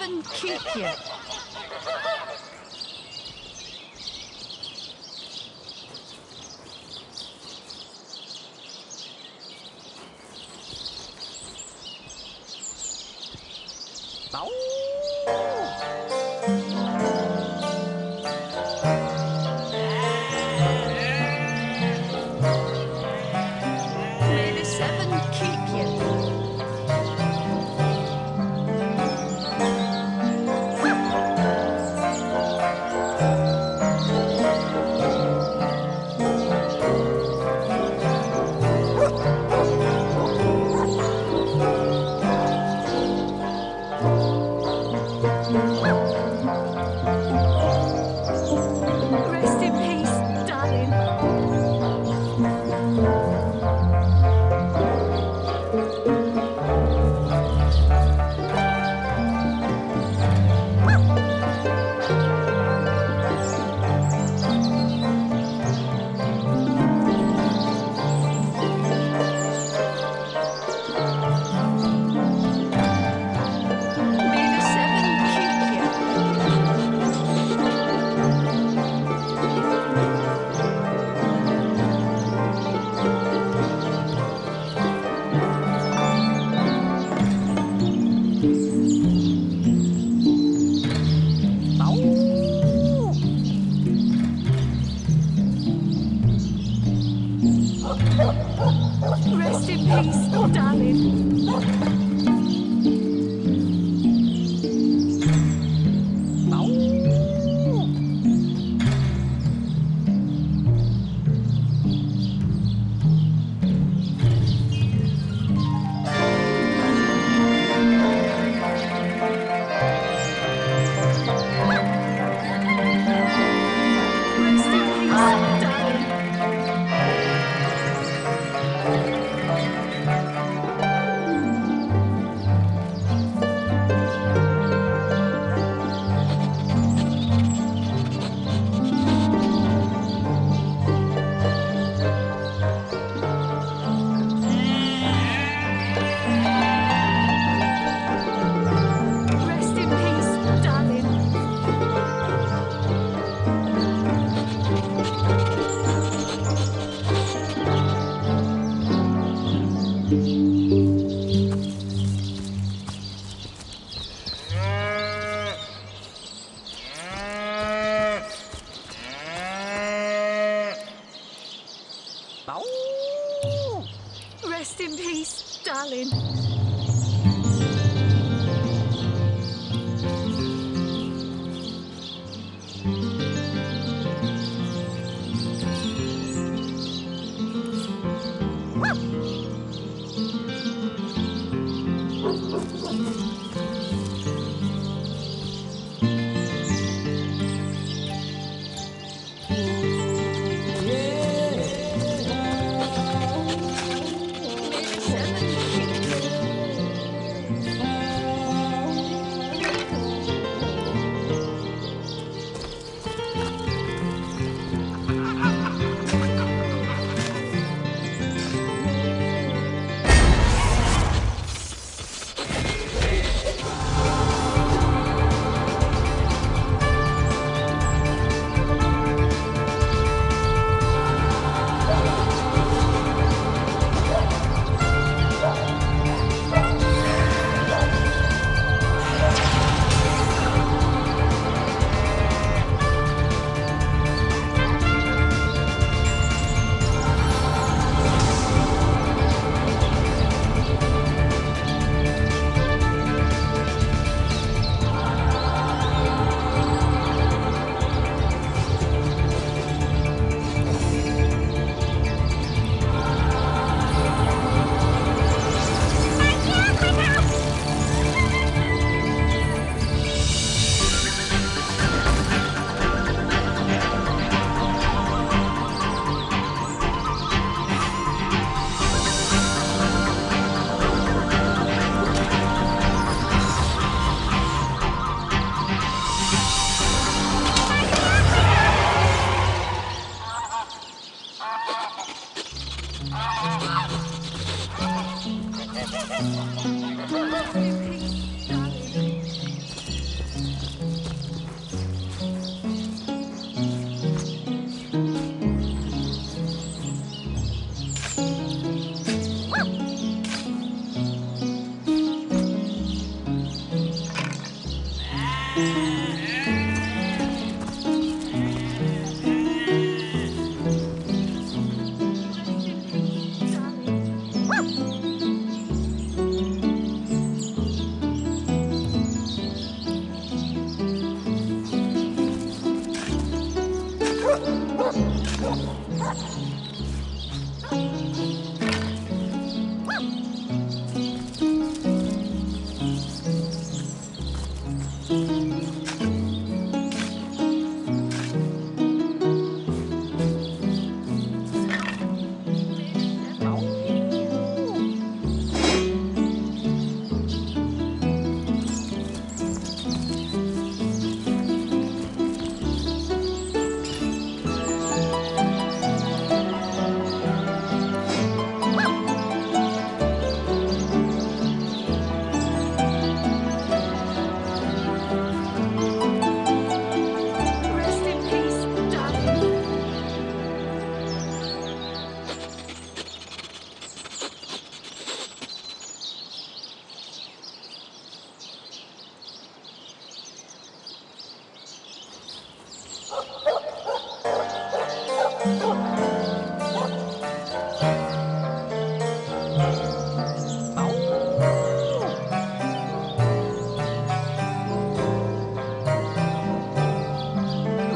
heaven keep you. May the seven keep you. Rest in peace, darling. May the seven keep you. Rest in peace, darling. Rest in peace, darling. Rest in peace, darling.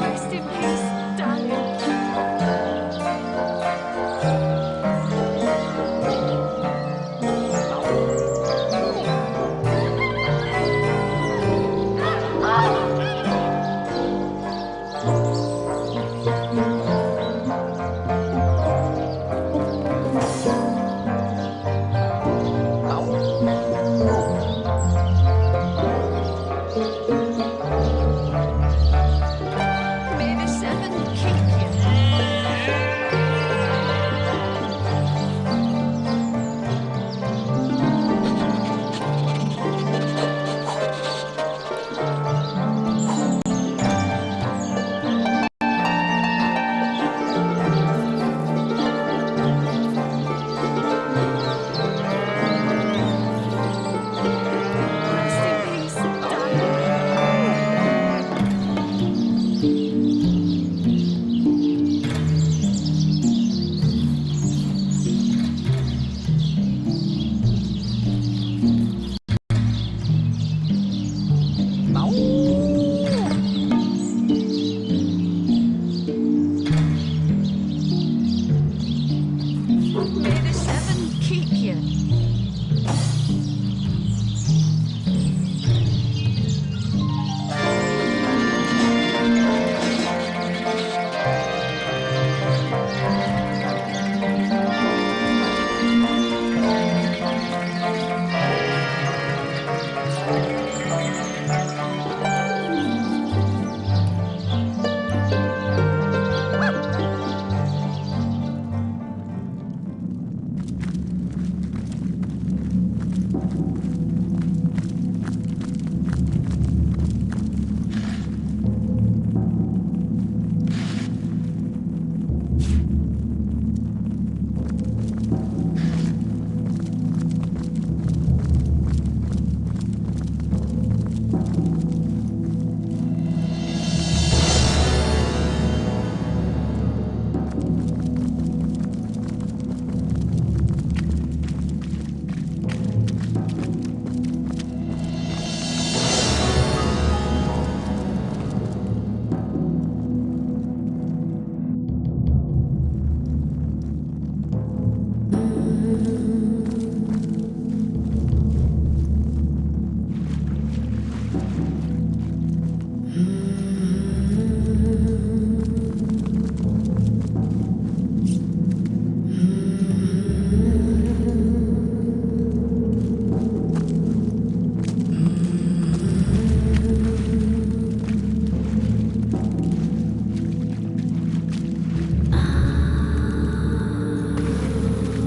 Rest in peace, darling. May the seven keep you. Rest in peace, darling. May the seven keep you.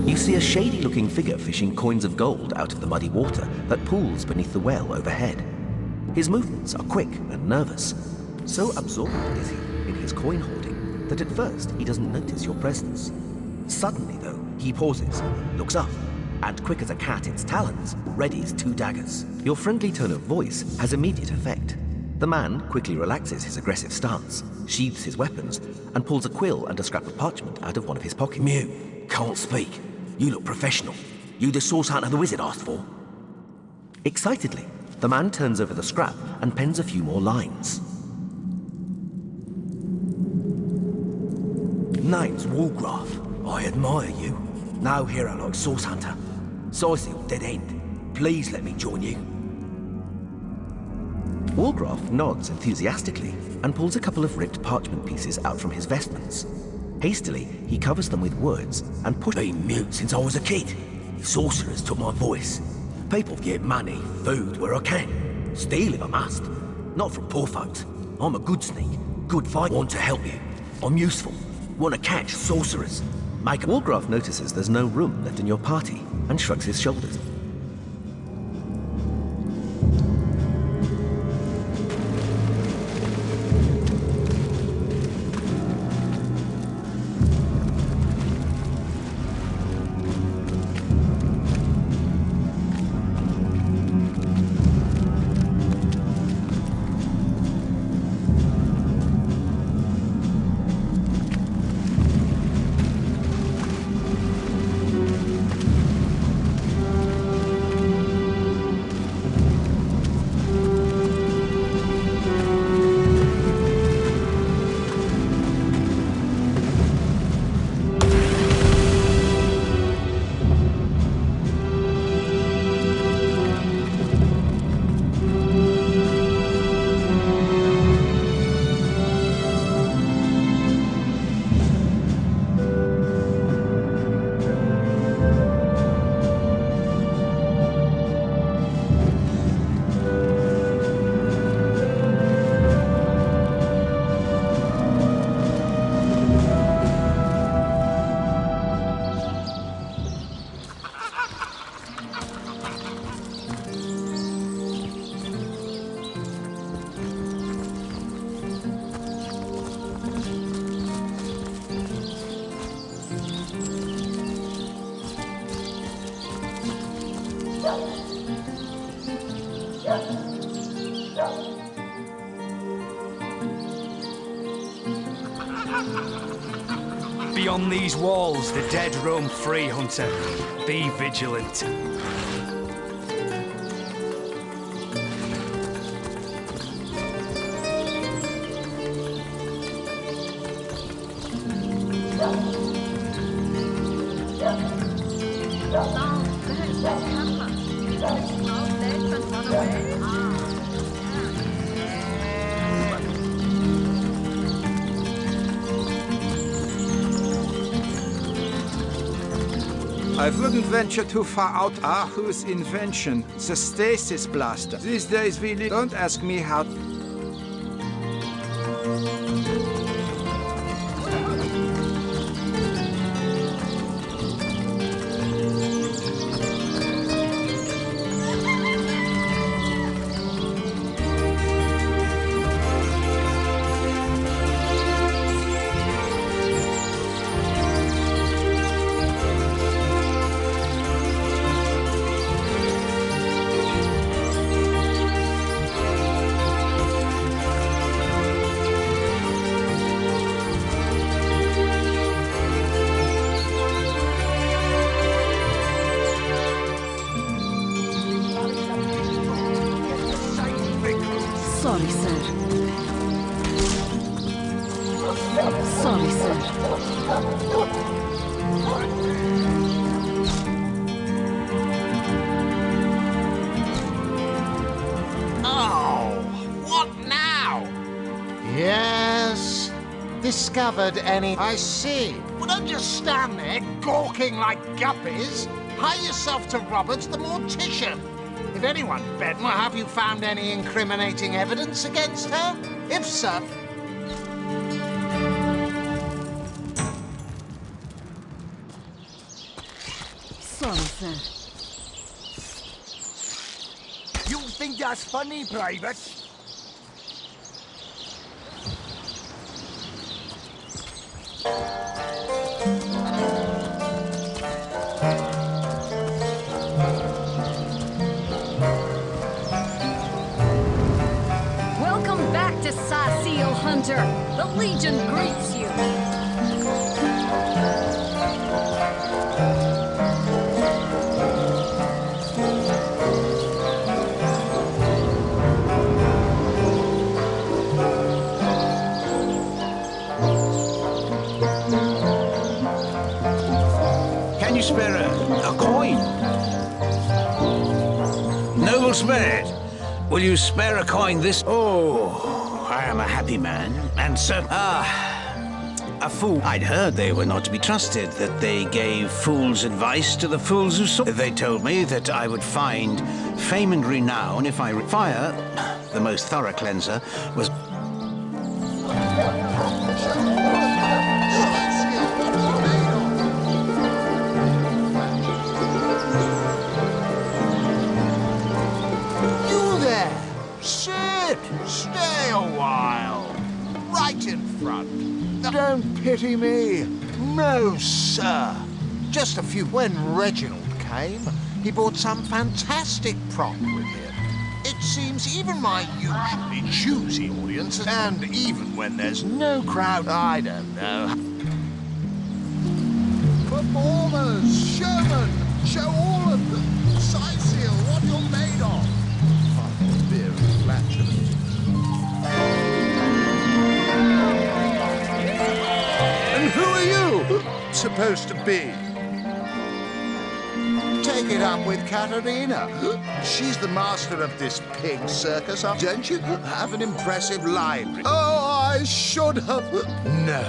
You see a shady-looking figure fishing coins of gold out of the muddy water that pools beneath the well overhead. His movements are quick and nervous. So absorbed is he in his coin hoarding that at first he doesn't notice your presence. Suddenly, though, he pauses, looks up, and quick as a cat its talons, readies 2 daggers. Your friendly tone of voice has immediate effect. The man quickly relaxes his aggressive stance, sheathes his weapons, and pulls a quill and a scrap of parchment out of one of his pockets. Mew, can't speak. You look professional. You the source hunter the wizard asked for? Excitedly, the man turns over the scrap and pens a few more lines. name's Wargraf. I admire you. No hero like Source Hunter. Sizil, dead end. Please let me join you. Wargraf nods enthusiastically and pulls a couple of ripped parchment pieces out from his vestments. Hastily, he covers them with words and pushes. Been mute since I was a kid. Sorcerers took my voice. People get money, food where I can. Steal if I must. Not from poor folks. I'm a good sneak, good fighter. Want to help you. I'm useful. Want to catch sorcerers. Make a... Wargraf notices there's no room left in your party and shrugs his shoulders. Beyond these walls, the dead roam free, Hunter. Be vigilant. I wouldn't venture too far out. Ahu's invention, the stasis blaster. These days, really, don't ask me how. Sorry, sir. Sorry, sir. Oh, what now? Yes. Discovered any... I see. Well, don't just stand there gawking like guppies. Hire yourself to Roberts, the mortician. If anyone bet, well, have you found any incriminating evidence against her? If so... Sorry, sir. You think that's funny, Private? Welcome back to Seal Hunter. The Legion greets you. spare a coin? Noble spirit, will you spare a coin this... Oh, I am a happy man, and so... a fool. I'd heard they were not to be trusted, that they gave fools advice to the fools who saw. They told me that I would find fame and renown if I... Fire, the most thorough cleanser, was... Stay a while. Right in front. Don't pity me. No, sir. Just a few... When Reginald came, he brought some fantastic prop with him. It seems even my usually choosy audience, and even when there's no crowd, I don't know. Performers, showmen, show all of them. Sight-seal, what you're made of. Beer and flatulence. And who are you supposed to be? Take it up with Katerina. She's the master of this pig circus. Don't you have an impressive library? Oh, I should have... No.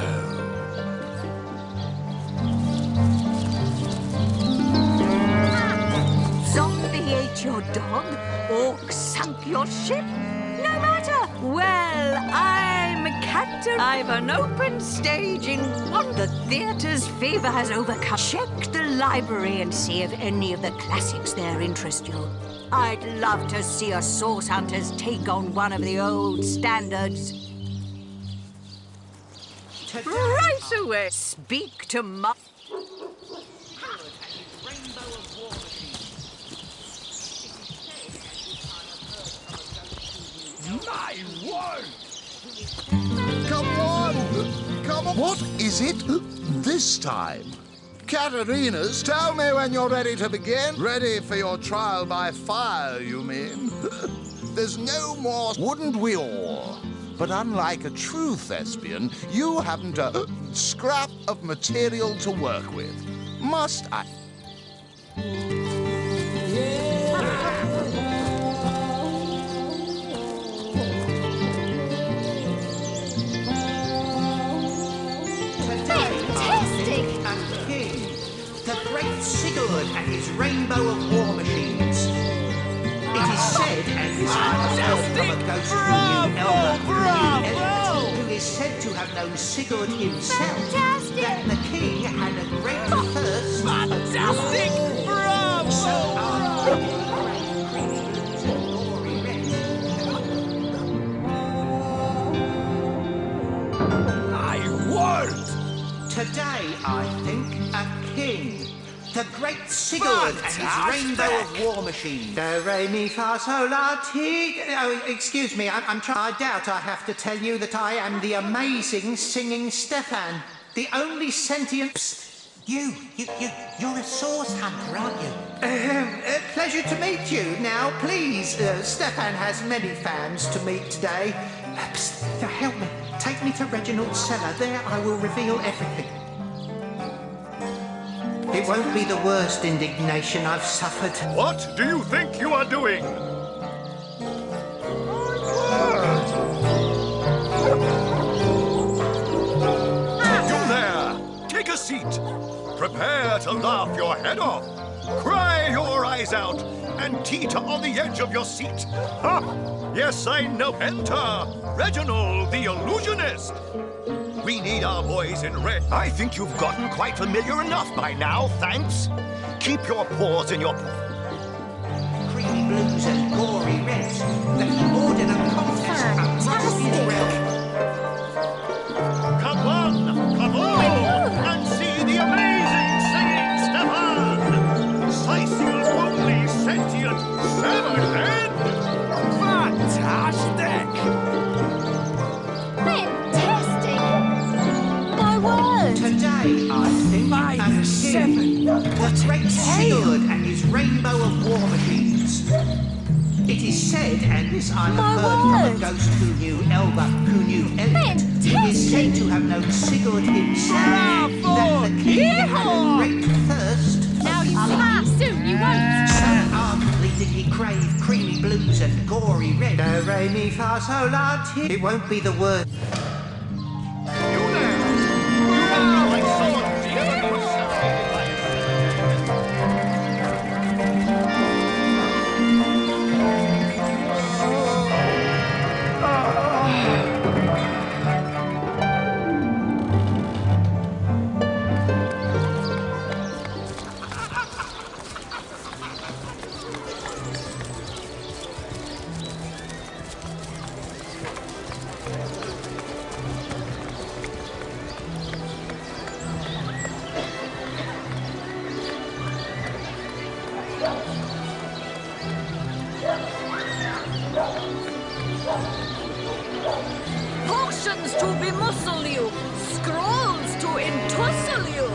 Zombie ate your dog? Orc sunk your ship? No matter! Well, I'm Captain. I've an open stage in one. The theatre's fever has overcome. Check the library and see if any of the classics there interest you. I'd love to see a Source Hunters take on one of the old standards. Right away! Speak to my... My word! Come on! Come on! What is it this time? Katerina's, tell me when you're ready to begin. Ready for your trial by fire, you mean? There's no more... Wouldn't we all? But unlike a true thespian, you haven't a scrap of material to work with. Must I... Sigurd and his rainbow of war machines. It is said, and this I have heard from a ghost who knew Elmer, who is said to have known Sigurd himself, that the king had a great thirst. Fantastic! Bravo! So My word! today, I think, a king. The great Sigurd and his rainbow of war machines. Do, re, mi, fa, sol, la, ti. Oh, excuse me, I'm trying. I doubt I have to tell you that I am the amazing singing Stefan, the only sentient... Psst. You're a source hunter, aren't you? Pleasure to meet you. Now, please, Stefan has many fans to meet today. Psst, help me. Take me to Reginald's cellar. There I will reveal everything. It won't be the worst indignation I've suffered. What do you think you are doing? You there! Take a seat. Prepare to laugh your head off. Cry your eyes out and teeter on the edge of your seat. Ha! Yes, I know. Enter Reginald the Illusionist. We need our boys in red. I think you've gotten quite familiar enough by now, thanks. Keep your paws in your... Creamy blues and gory reds. The ordered a contest across his realm. Come on, and see the amazing singing Stefan. Sicil's only sentient severed head. Fantastic! Today, I think, By a the king, seven. the great Sigurd and his rainbow of war machines. It is said, and this I have heard from a ghost who knew Elba, who knew Elliot. He is said to have known Sigurd himself, that the king had a great thirst re, mi, fa, sol, la, ti. It won't be the word. You there! You are my sword! Do you ever go Potions to bemuscle you, scrolls to entussle you.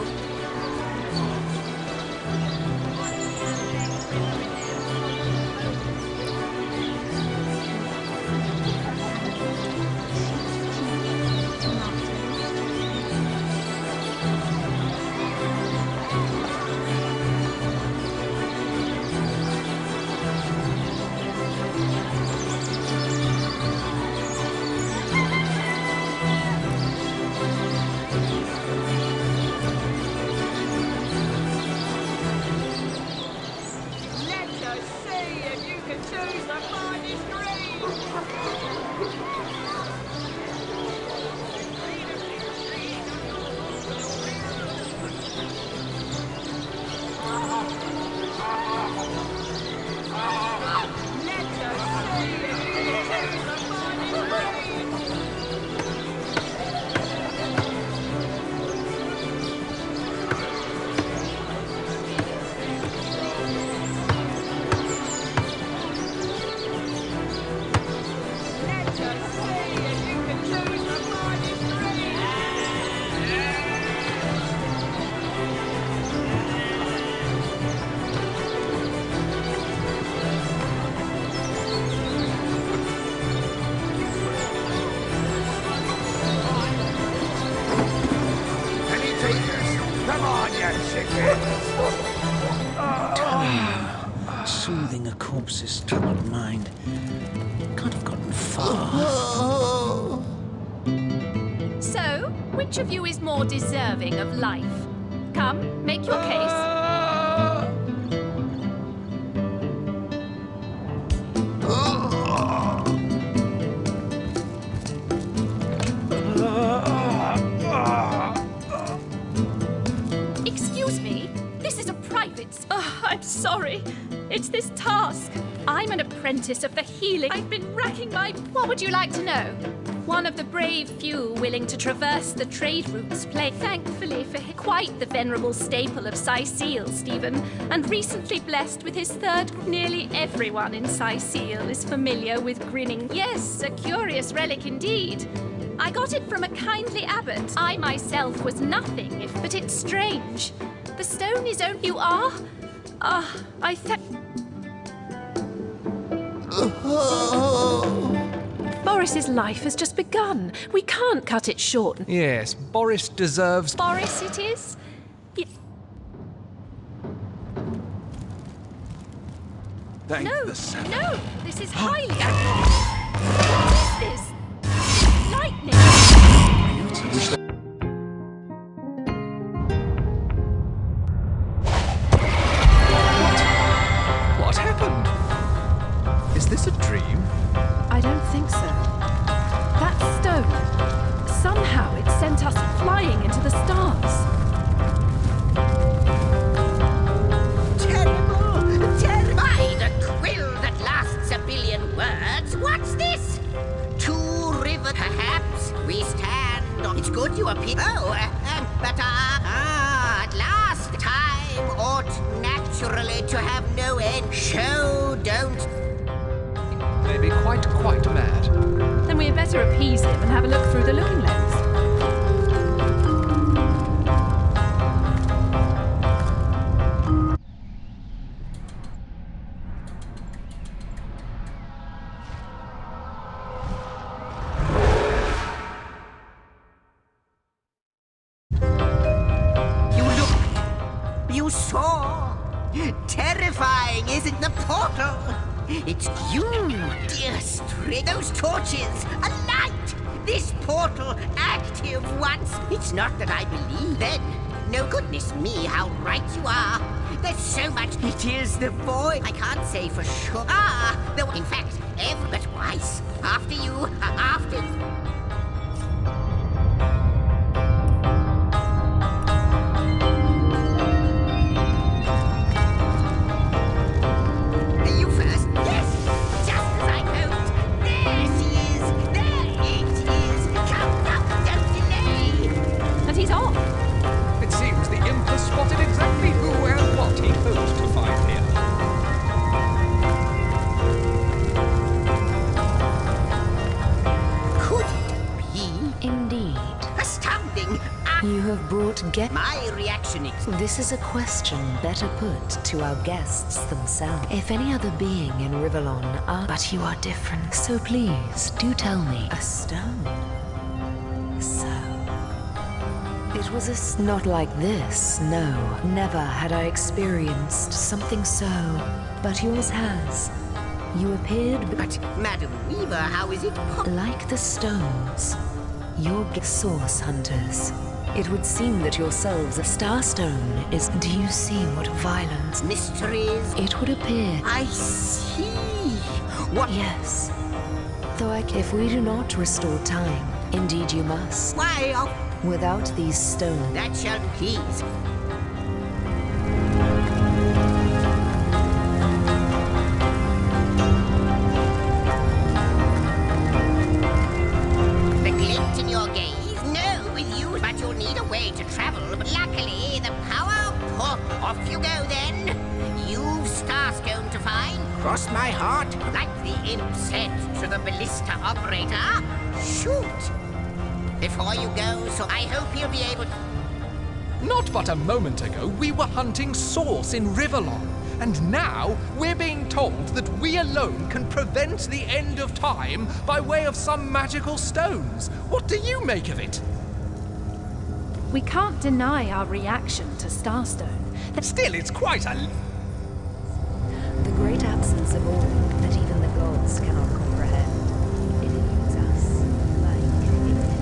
Soothing a corpse's troubled mind. Can't have gotten far. So, which of you is more deserving of life? Come, make your case. Excuse me, this is a private... Oh, I'm sorry. It's this task. I'm an apprentice of the healing. I've been racking my... What would you like to know? One of the brave few willing to traverse the trade routes play, thankfully for quite the venerable staple of Sicile, Stephen, and recently blessed with his third. Nearly everyone in Sicile is familiar with grinning. Yes, a curious relic indeed. I got it from a kindly abbot. I myself was nothing, but it's strange. The stone is only... You are? I thank... Boris's life has just begun. We can't cut it short. Yes, Boris deserves... Boris it is? Thank No, the sun. no, this is highly... What is this? Lightning! What happened? Is this a dream? I don't think so. That stone, somehow it sent us flying into the stars. Terrible! Terrible! By the quill that lasts a billion words, what's this? Two rivers, perhaps? We stand on... It's good you appear... at last time ought naturally to have no end. Show don't... Maybe quite mad. Then we had better appease him and have a look through the looking lens. You saw? Terrifying, isn't the portal? It's you, dear String. Those torches, a light! This portal active once. It's not that I believe then. No, goodness me, how right you are. There's so much. It is the void. I can't say for sure. Though, in fact, but twice. After you, after you. Spotted exactly who and what he hoped to find here. Could it be? Indeed. Astounding! You have brought My reaction is... This is a question better put to our guests themselves. If any other being in Rivellon are... But you are different. So please, do tell me. A stone. So... It was not like this, no. Never had I experienced something so. But yours has. You appeared... But, Madam Weaver, how is it possible? Like the stones. You're source hunters. It would seem that yourselves a starstone is... Do you see what violence... Mysteries... It would appear... I see. What? Yes. Though if we do not restore time, indeed you must. Why, Without these stones... That shall please. The glint in your gaze? No, with you, but you'll need a way to travel. But luckily, the power... Off you go, then. You've Starstone to find. Cross my heart, like the imp said to the ballista operator. Shoot! Before you go, so I hope you'll be able to... Not but a moment ago, we were hunting Source in Rivellon, and now we're being told that we alone can prevent the end of time by way of some magical stones. What do you make of it? We can't deny our reaction to Starstone. Still, it's quite a... The great absence of all that even the gods cannot comprehend. It eludes us like infinity.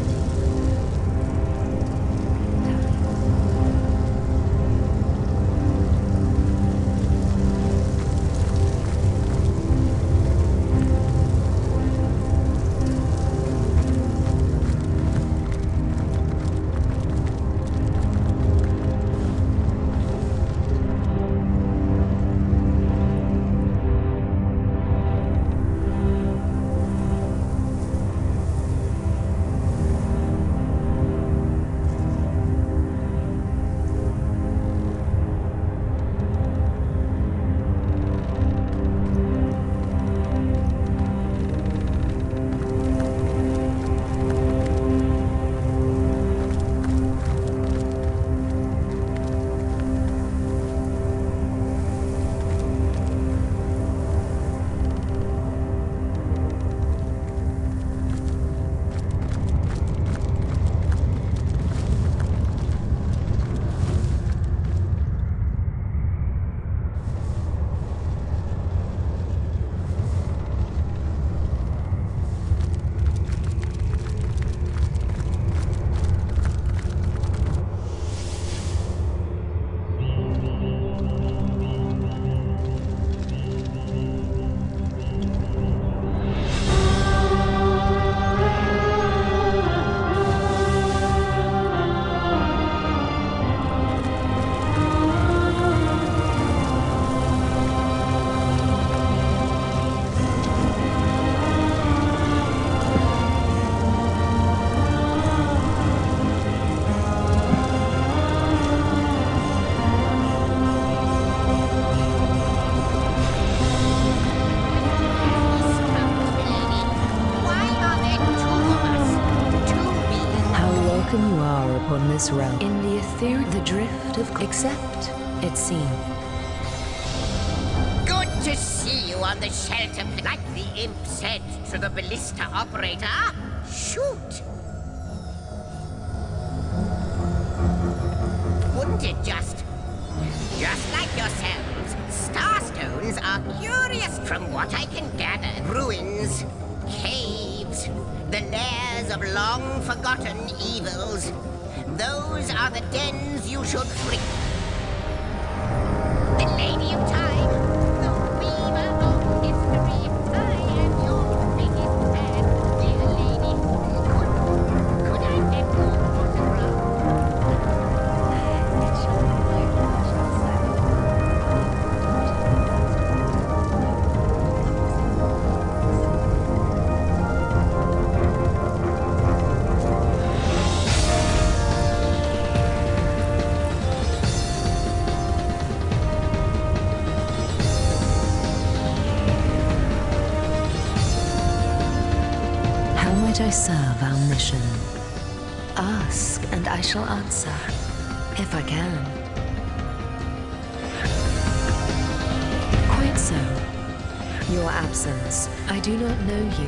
Upon this realm, in the ether, the drift of except, it seems. Good to see you on the shelter, like the imp said to the ballista operator. Shoot! Wouldn't it just like yourselves, Starstone ruins are curious. From what I can gather, ruins, caves, the lairs of long-forgotten evils. Those are the dens you should flee. The Lady of Time, the weaver of history. I am your biggest fan, dear lady. Could I get your autograph? I serve our mission. Ask, and I shall answer, if I can. Quite so. Your absence, I do not know you,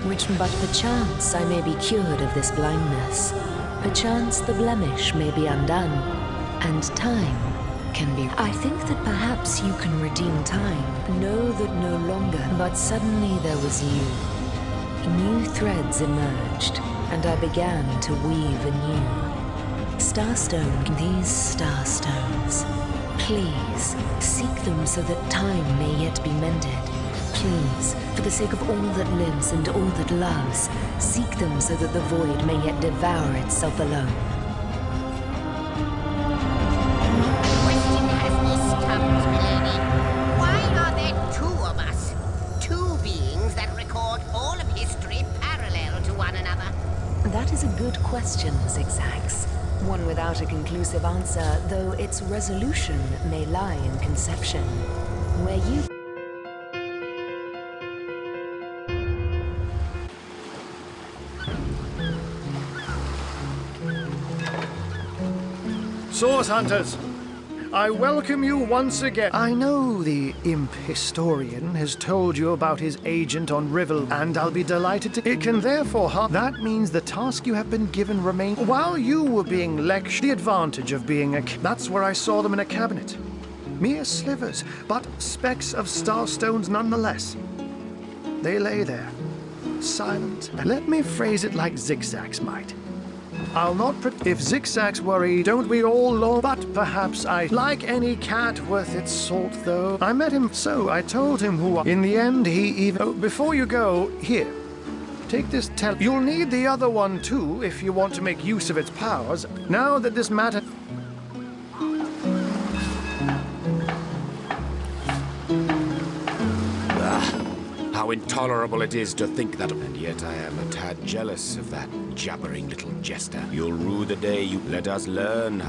which but perchance I may be cured of this blindness. Perchance the blemish may be undone, and time can be... I think that perhaps you can redeem time. Know that no longer, but suddenly there was you. New threads emerged, and I began to weave anew. Starstone, these starstones. Please, seek them so that time may yet be mended. Please, for the sake of all that lives and all that loves, seek them so that the void may yet devour itself alone. Question has me stumped, milady. Why are there two of us? Two beings that record all of history parallel to one another? That is a good question, Zigzags. One without a conclusive answer, though its resolution may lie in conception. Where you... Source Hunters, I welcome you once again. I know the imp historian has told you about his agent on Rivel, and I'll be delighted to... It can therefore... That means the task you have been given remains... While you were being lectured, the advantage of being a... That's where I saw them in a cabinet. Mere slivers, but specks of starstones nonetheless. They lay there, silent. Let me phrase it like Zigzags might. I'll not if Zigzags worry, don't we all long? But perhaps I... Like any cat worth its salt, though. I met him, so I told him who I... In the end, he even... Oh, before you go, here. Take this You'll need the other one, too, if you want to make use of its powers. Now that this matter... How intolerable it is to think that... And yet I am a tad jealous of that jabbering little jester. You'll rue the day you... Let us learn.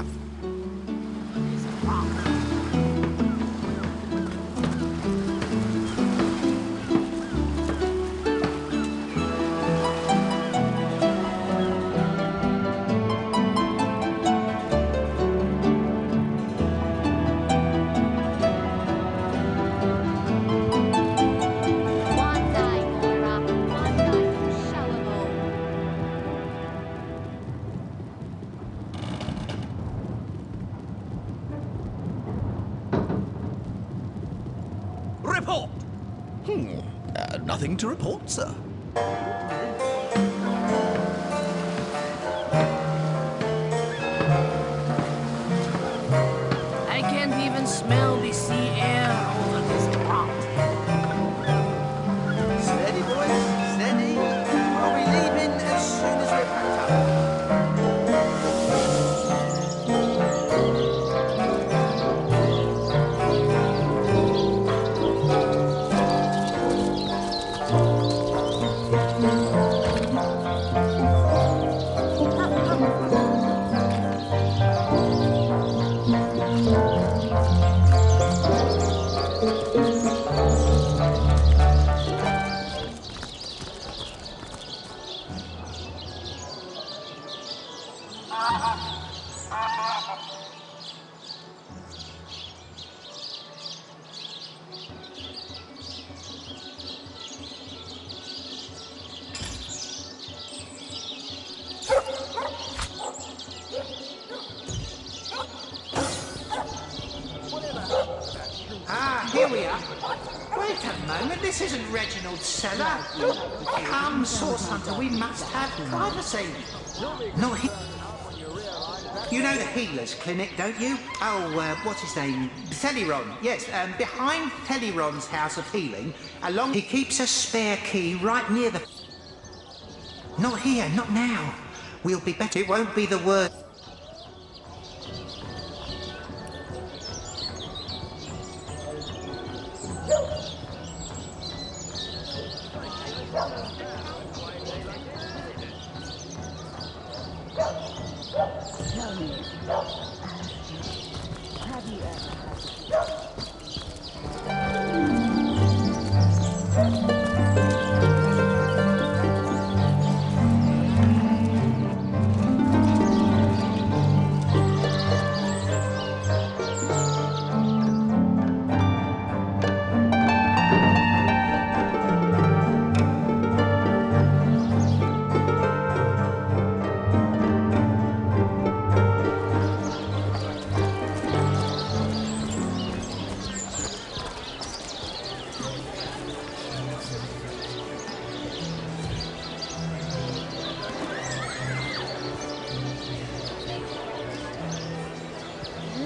Report! Nothing to report, sir. I can't even smell the sea air over this rock. Steady, boys, steady. I'll be leaving as soon as we're packed up. here we are. Wait a moment, this isn't Reginald's cellar. Come, Source Hunter, we must have privacy. Not here. You know the healer's clinic, don't you? Oh, what's his name? Theliron. Yes, behind Theliron's house of healing, he keeps a spare key right near the... Not here, not now. We'll be better. It won't be the word.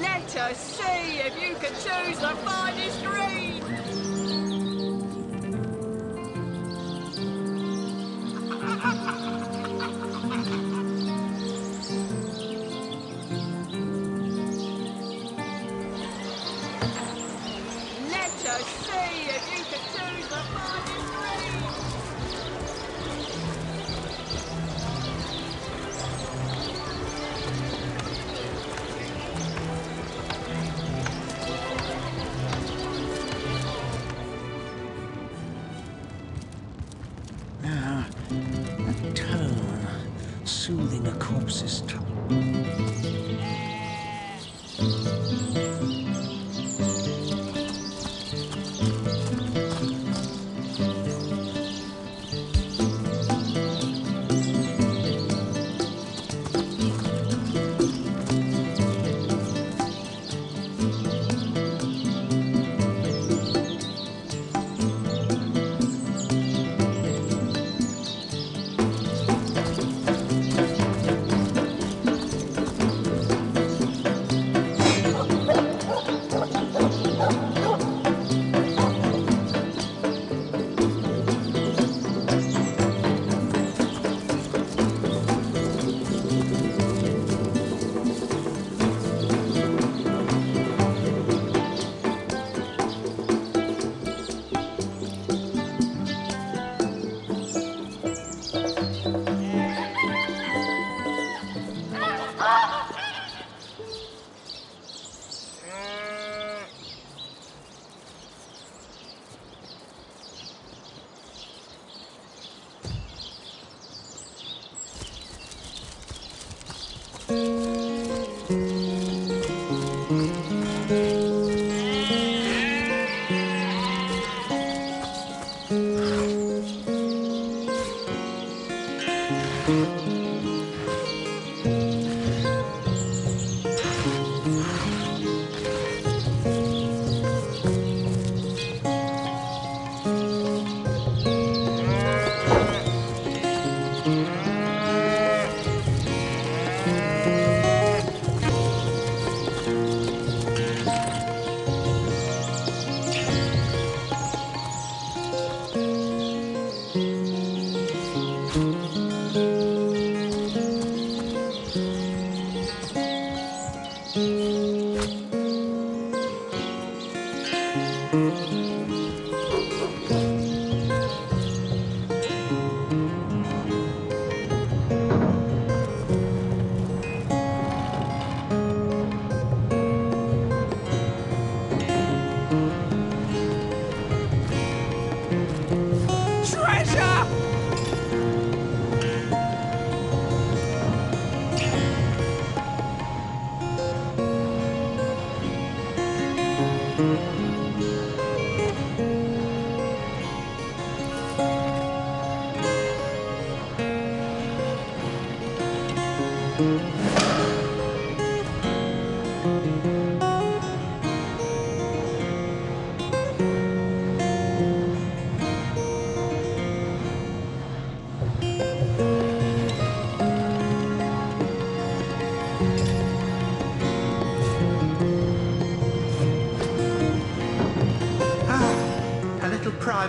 Let us see if you can choose the finest green. Let us see if you can choose the finest green. A tone soothing a corpse's trouble.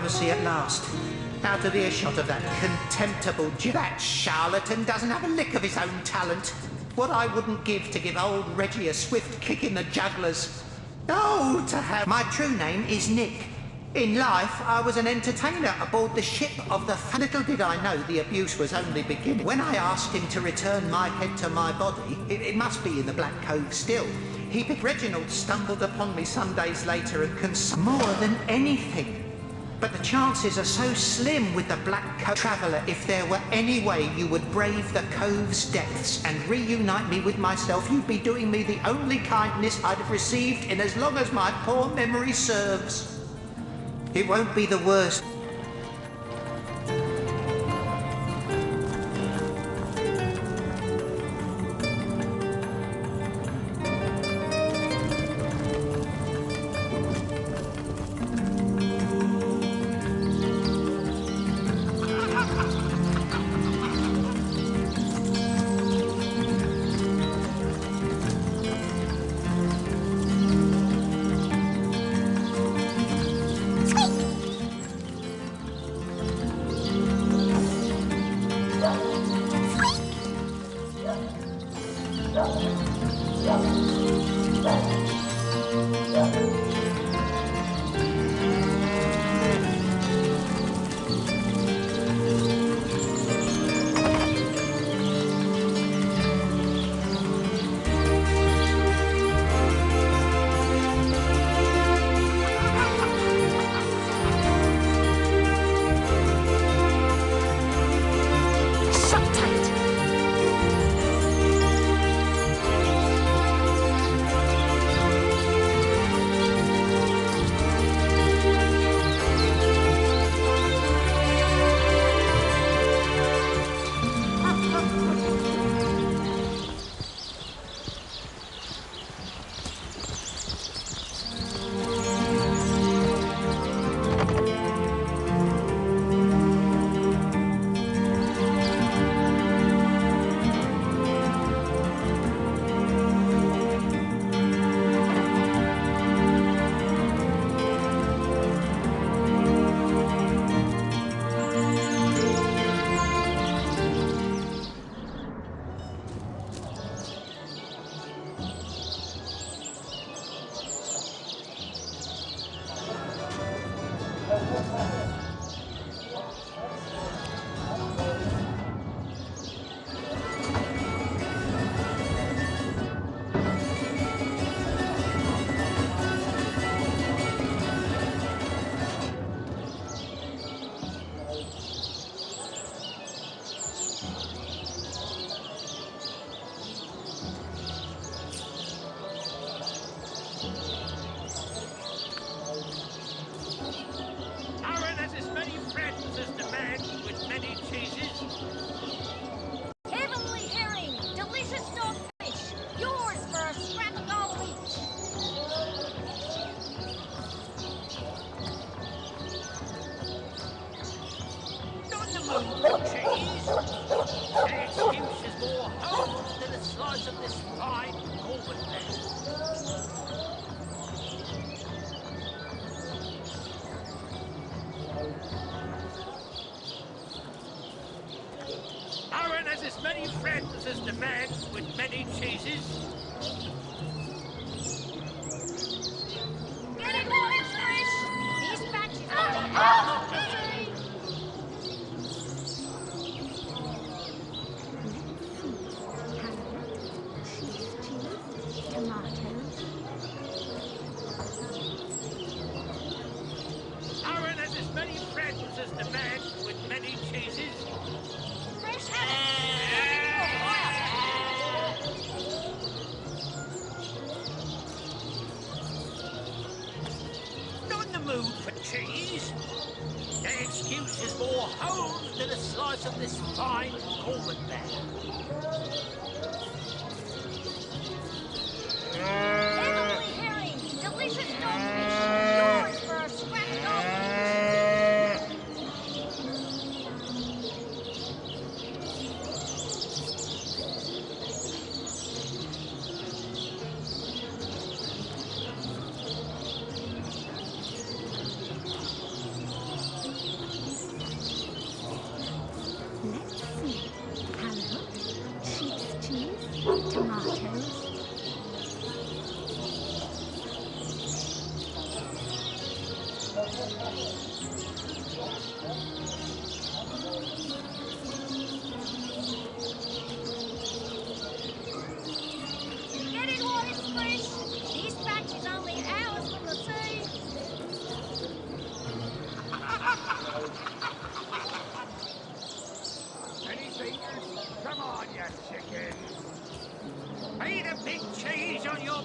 privacy at last. Out of earshot of that contemptible that charlatan doesn't have a lick of his own talent. What I wouldn't give to give old Reggie a swift kick in the jugglers. Oh, to have... My true name is Nick. In life, I was an entertainer aboard the ship of the... Little did I know the abuse was only beginning. When I asked him to return my head to my body, it must be in the Black Cove still. Reginald stumbled upon me some days later and more than anything. But the chances are so slim with the Black Cove. Traveller, if there were any way you would brave the Cove's depths and reunite me with myself, you'd be doing me the only kindness I'd have received in as long as my poor memory serves. It won't be the worst.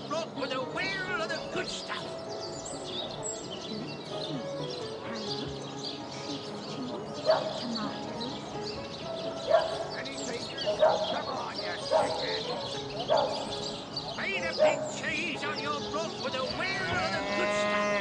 block with a wheel of the good stuff. Any takers? Come on, you chickens. Made a big cheese on your block with a wheel of the good stuff.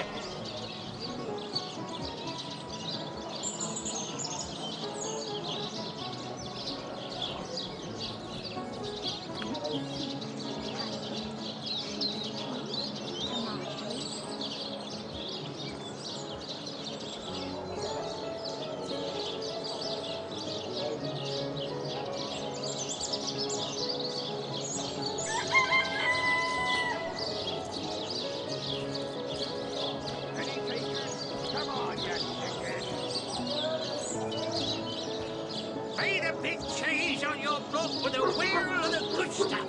Made a big cheese on your block with a wheel of the good stuff.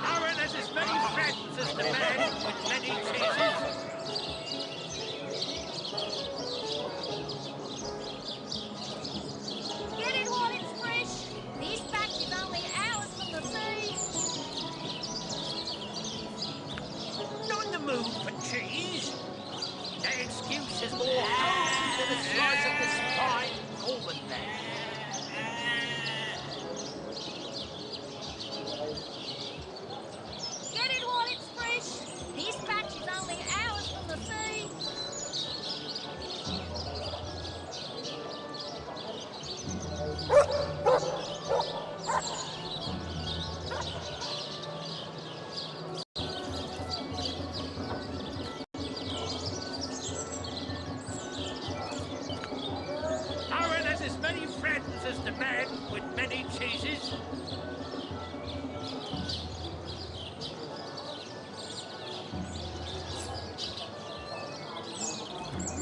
Aaron has as many friends as the man with many cheeses. Get it while it's fresh. This batch is only hours from the sea. Not in the mood for cheese. That excuse is more wholesome than a slice of this fine almond there. Get it while it's fresh. This batch is only hours from the sea. Aaron has as many friends as the man with many cheeses.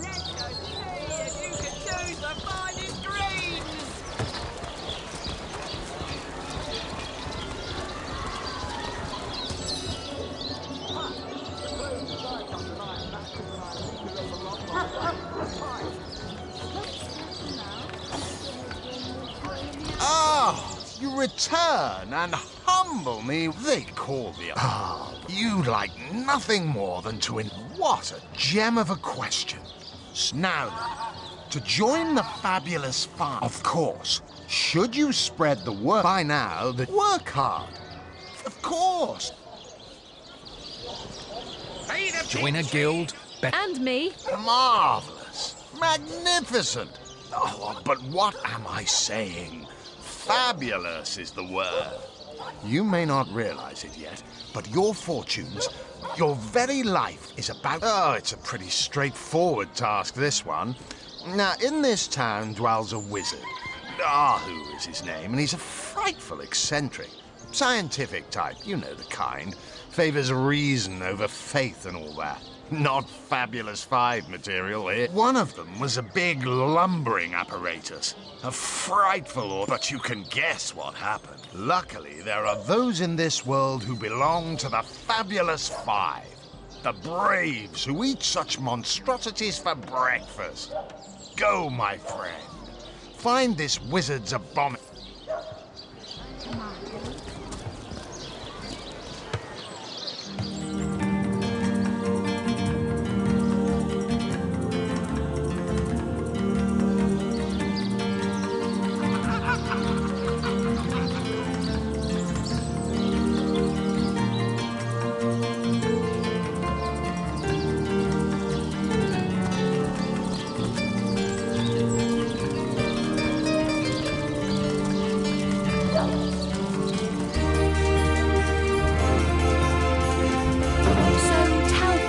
Let us see if you can choose the finest greens. Ah, you return and humble me. They call me. Ah, you like nothing more than to. What a gem of a question. Now, then, to join the fabulous farm, of course, should you spread the word by now that work hard? Of course. Join a guild. And me. Marvelous. Magnificent. Oh, but what am I saying? Fabulous is the word. You may not realize it yet, but your fortunes, your very life is about... Oh, it's a pretty straightforward task, this one. Now, in this town dwells a wizard. Who is his name? And he's a frightful eccentric. Scientific type, you know the kind. Favors reason over faith and all that. Not Fabulous Five material here. One of them was a big lumbering apparatus. A frightful, but you can guess what happened. Luckily, there are those in this world who belong to the Fabulous Five. The braves who eat such monstrosities for breakfast. Go, my friend. Find this wizard's abomination.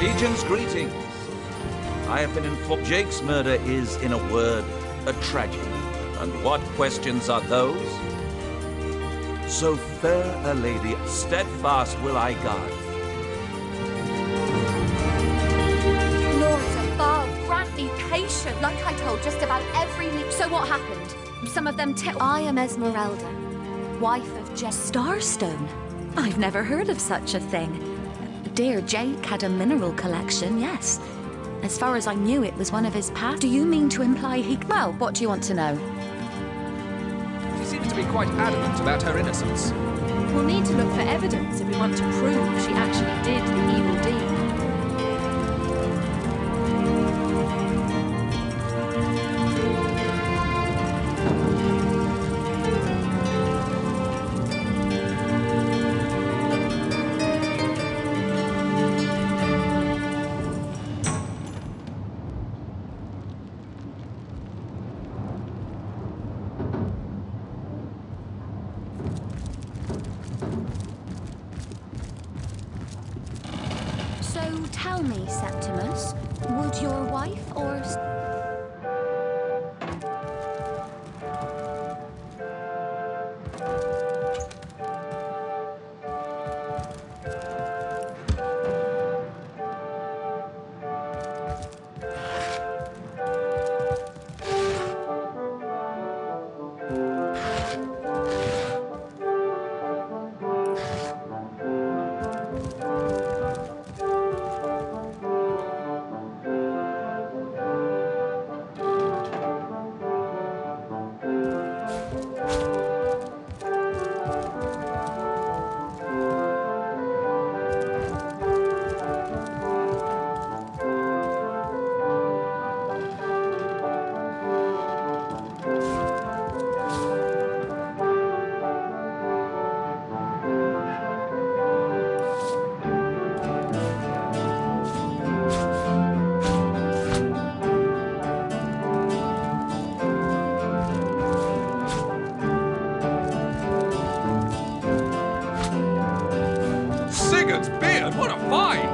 Legion's greetings. I have been informed Jake's murder is, in a word, a tragedy. And what questions are those? So fair a lady, steadfast will I guard. Lords above, grant me patience. Like I told just about every So what happened? Some of them I am Esmeralda, wife of Starstone. I've never heard of such a thing. Dear Jake had a mineral collection, yes. As far as I knew, it was one of his past. Do you mean to imply he... Well, what do you want to know? She seems to be quite adamant about her innocence. We'll need to look for evidence if we want to prove she actually did the evil deed. So tell me, Septimus, would your wife or... Sigurd's beard, what a find!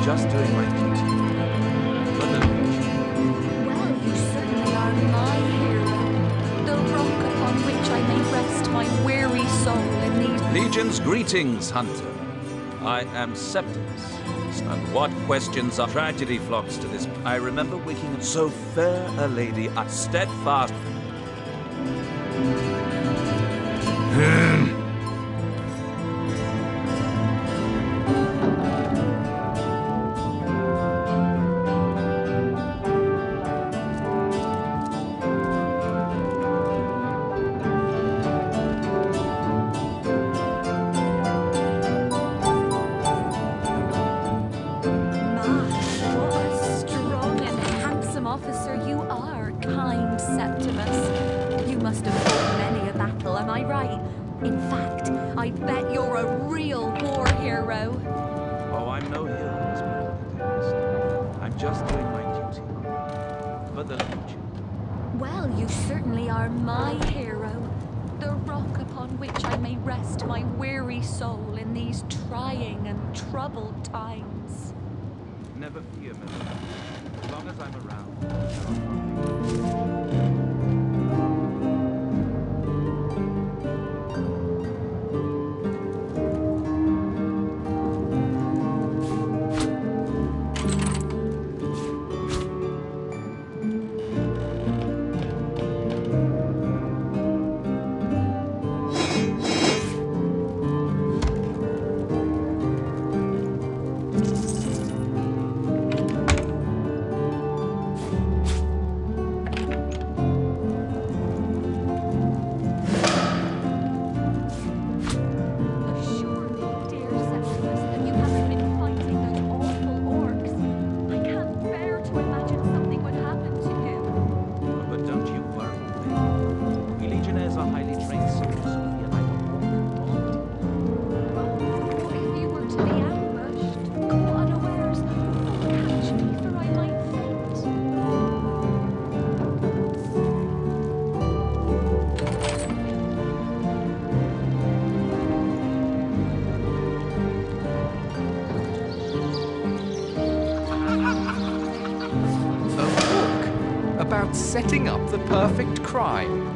Just doing my duty. For the Legion. Well, you certainly are my hero. The rock upon which I may rest my weary soul in these... Legion's greetings, Hunter. I am Septimus. And what questions of tragedy flocks to this... I remember waking up so fair a lady, a steadfast... Officer you are, kind Septimus. You must have fought many a battle, am I right? In fact, I bet you're a real war hero. Oh, I'm no hero, Miss Benedict. I'm just doing my duty. For the Legion. Well, you certainly are my hero. The rock upon which I may rest my weary soul in these trying and troubled times. Never fear, Miss. As long as I'm around. about setting up the perfect crime.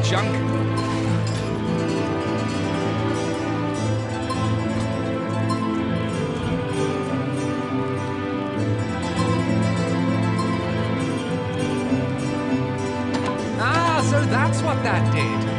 Junk. Ah, so that's what that did.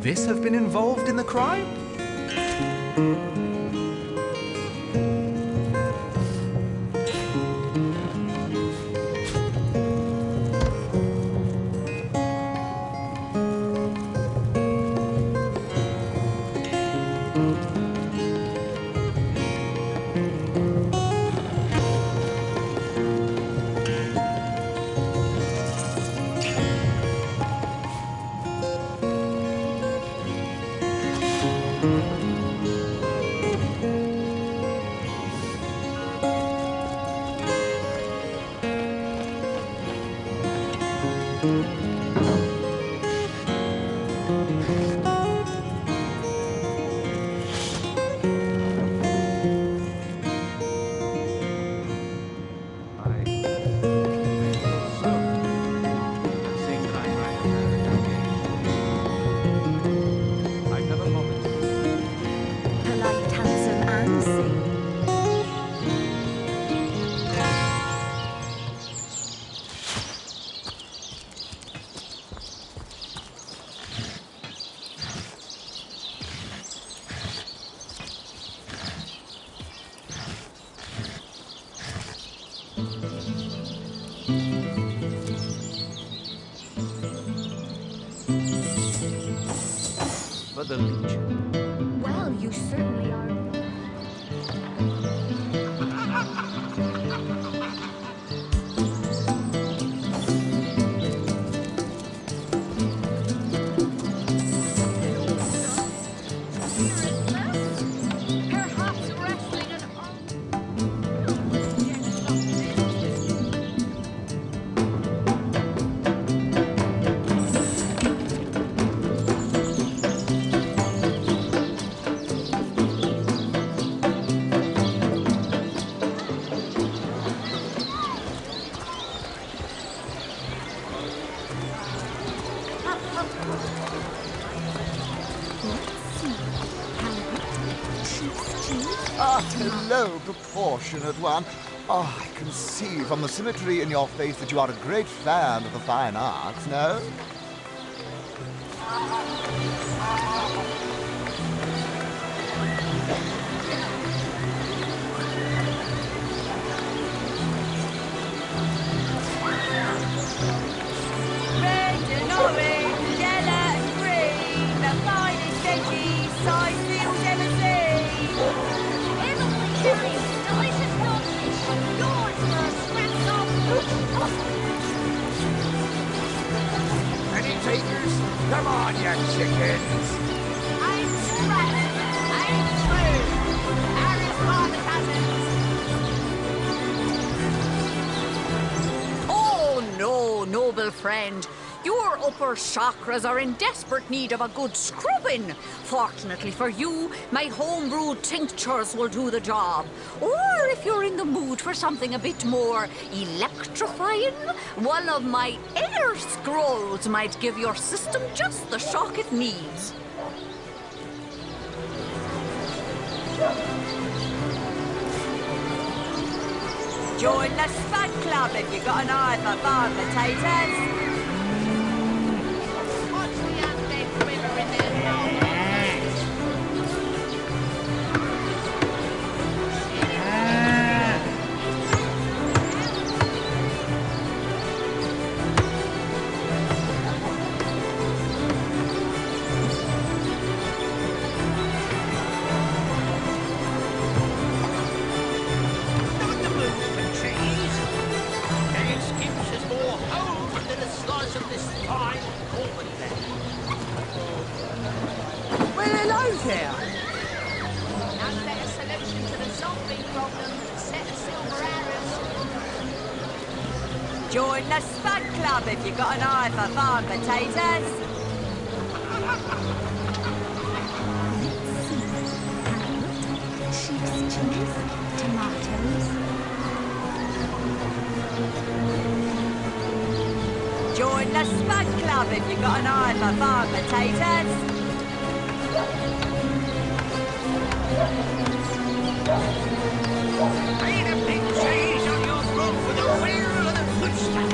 this have been involved in the crime? Polite, handsome, and sane. For the Legion. Well, you certainly are. Perhaps wrestling an Ah, hello, proportionate one. Oh, I can see from the symmetry in your face that you are a great fan of the fine arts, no? Red and orange, yellow and green, the finest veggies Sidefield ever seen. Heavenly cherries, delicious goldfish, yours for a scratch off. Any takers? Come on, you chickens! I'm scratch, I'm true. Harry's father cousins. Oh no, noble friend. Your upper chakras are in desperate need of a good scrubbing. Fortunately for you, my homebrewed tinctures will do the job. Or if you're in the mood for something a bit more electrifying, one of my air scrolls might give your system just the shock it needs. Join the Spud Club if you've got an eye for farm potatoes. Watch the undead quiver in their novel. Well, hello there. None better solution to the zombie problem than a set of silver arrows. Join the Spud Club if you've got an eye for farm potatoes. Cheese, tomatoes. Join the Spud Club if you've got an eye for farm potatoes. Ain't a big cheese on your throat with a wheel of the good stuff.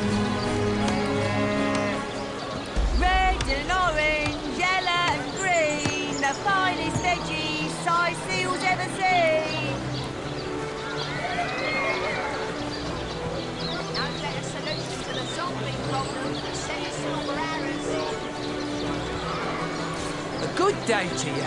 Red and orange, yellow and green. day to you.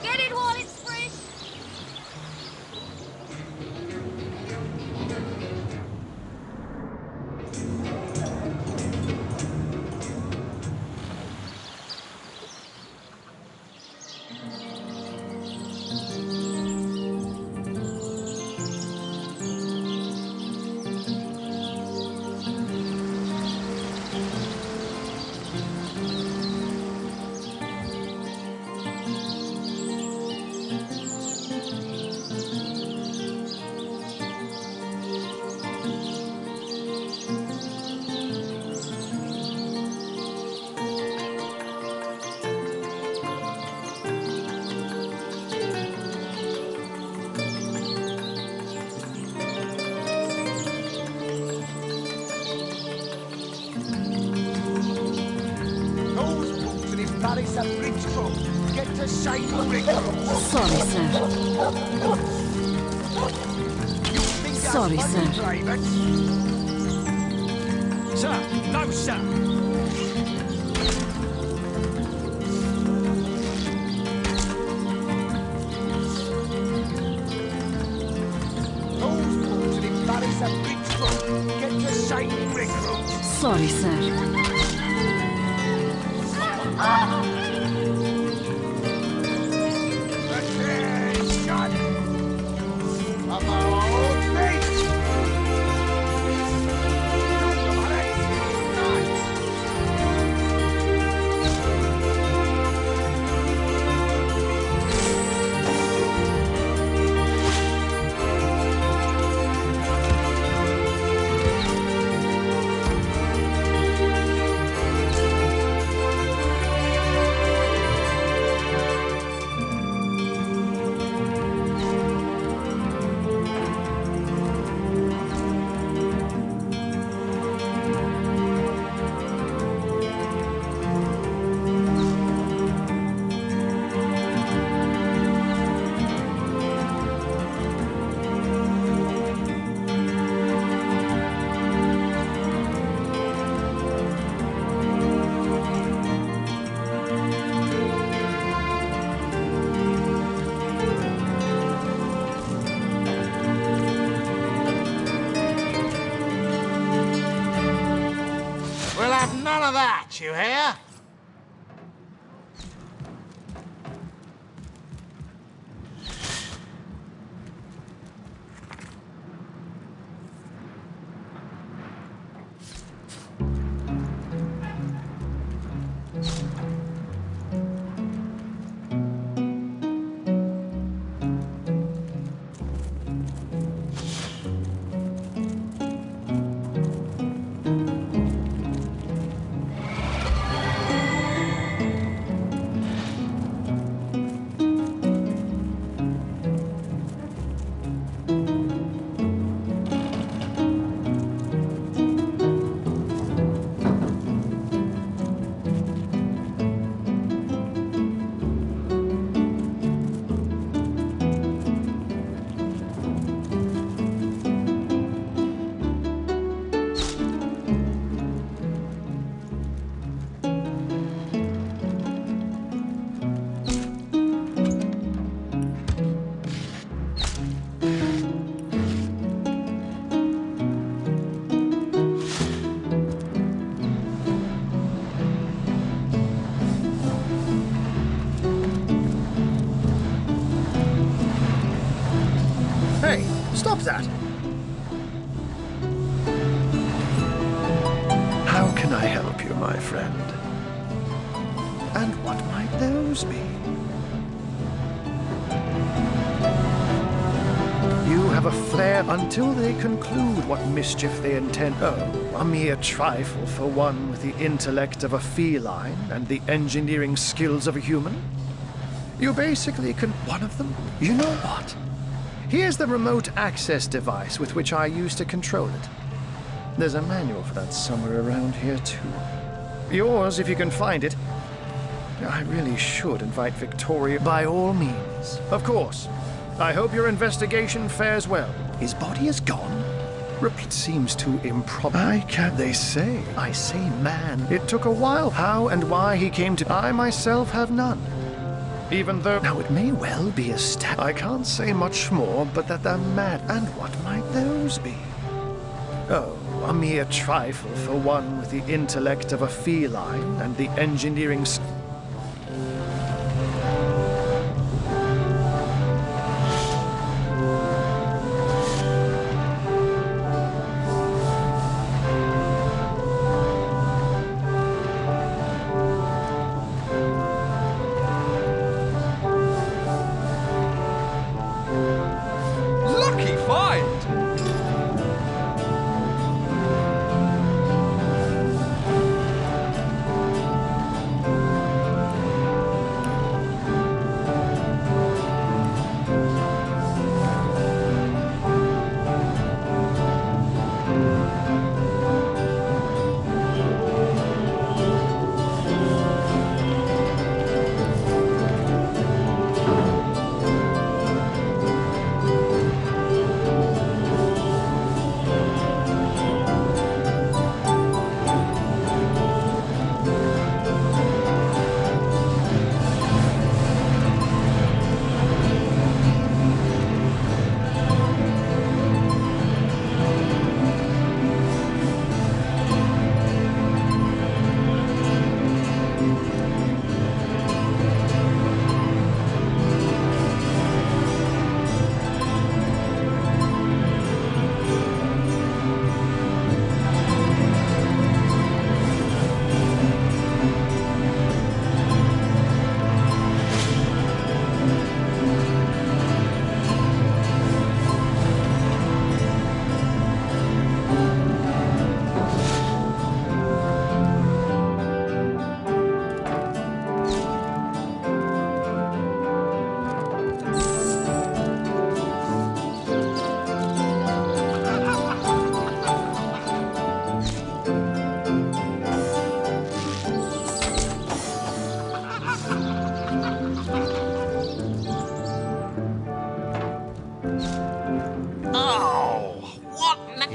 Get it while it's fresh. Get to save the big room. Sorry, sir. Sorry, sir. Sir, no, sir. Those books will embarrass a big room. Get to save the big room. Sorry, sir. We'll have none of that, you hear? Hey, stop that! How can I help you, my friend? And what might those be? You have have a flair until they conclude what mischief they intend. Oh, a mere trifle for one with the intellect of a feline and the engineering skills of a human. You basically can... One of them? You know what? Here's the remote access device with which I used to control it. There's a manual for that somewhere around here, too. Yours, if you can find it. I really should invite Victoria by all means. Of course. I hope your investigation fares well. His body is gone? It seems too improbable. I can't... They say. I say man. It took a while. How and why he came to... I myself have none. Even though... Now, it may well be a step. I can't say much more, but that they're mad. And what might those be? Oh, a mere trifle for one with the intellect of a feline and the engineering... Lucky find!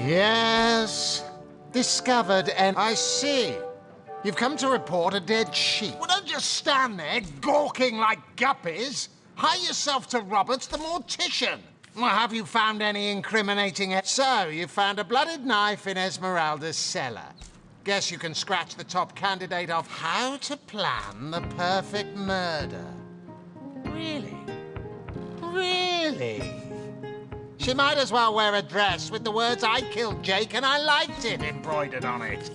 Yes. Discovered and... I see. You've come to report a dead sheep. Well, don't just stand there gawking like guppies. Hire yourself to Roberts, the mortician. Well, have you found any incriminating... So, you found a blooded knife in Esmeralda's cellar. Guess you can scratch the top candidate off how to plan the perfect murder. Really? Really? She might as well wear a dress with the words, "I killed Jake and I liked it," embroidered on it.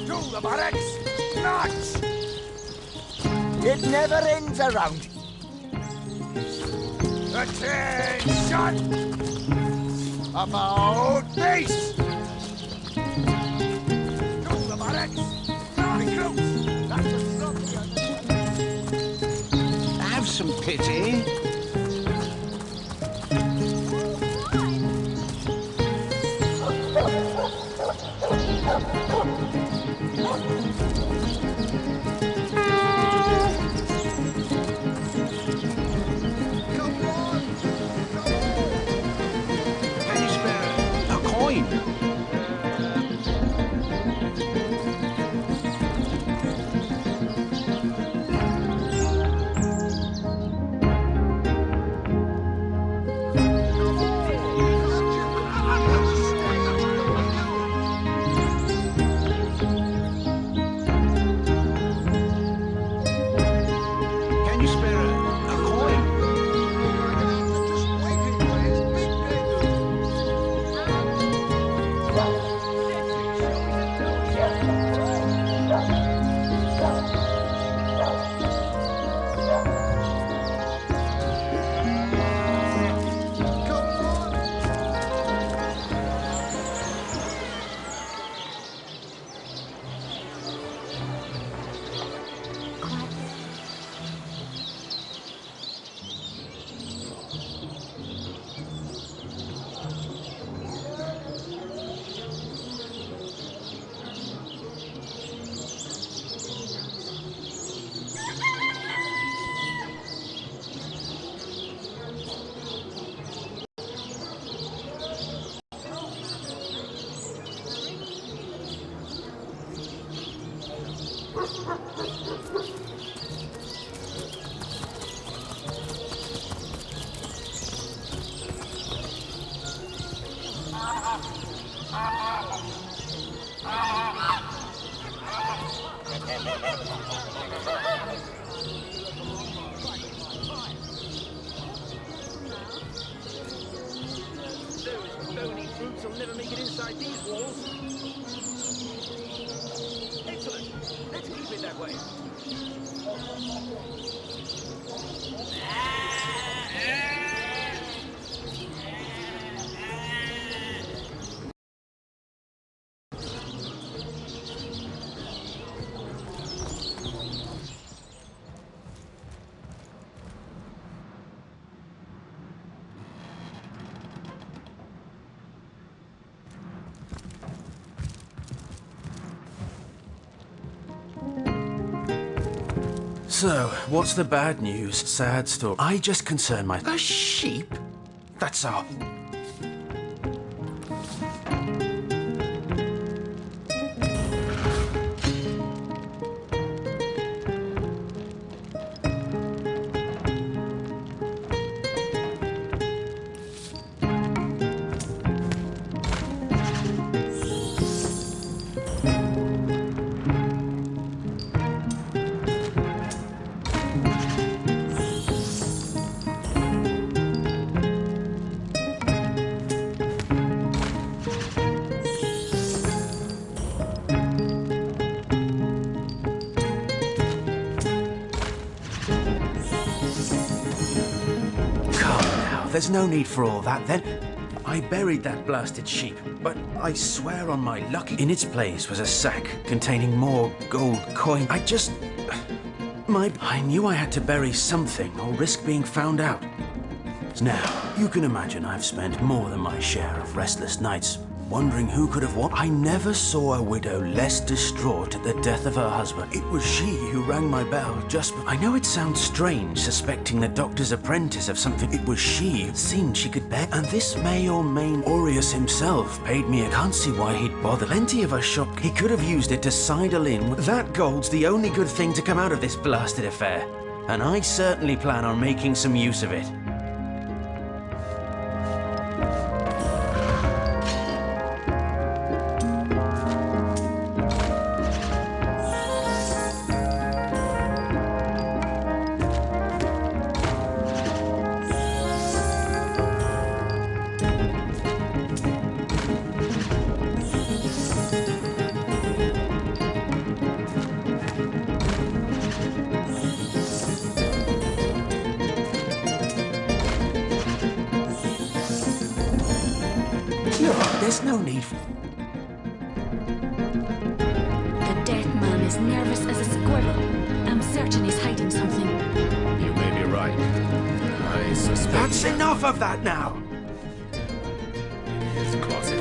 To the barracks! March! It never ends around. Attention! About face! Have some pity. Can you spare a coin? Those bony brutes will never make it inside these walls. Excellent. Let's keep it that way. So, what's the bad news? Sad story. I just concern my... A sheep? That's all. There's no need for all that, then. I buried that blasted sheep, but I swear on my lucky... In its place was a sack containing more gold coin. I knew I had to bury something or risk being found out. Now, you can imagine I've spent more than my share of restless nights wondering who could have what. I never saw a widow less distraught at the death of her husband. It was she who rang my bell just before. I know it sounds strange suspecting the doctor's apprentice of something. It was she who seemed she could bear. And this may or may Aureus himself paid me. I can't see why he'd bother. Plenty of a shop. He could have used it to sidle in. That gold's the only good thing to come out of this blasted affair. And I certainly plan on making some use of it. There's no need for... The dead man is nervous as a squirrel. I'm certain he's hiding something. You may be right. I suspect... That's enough of that now! His closet.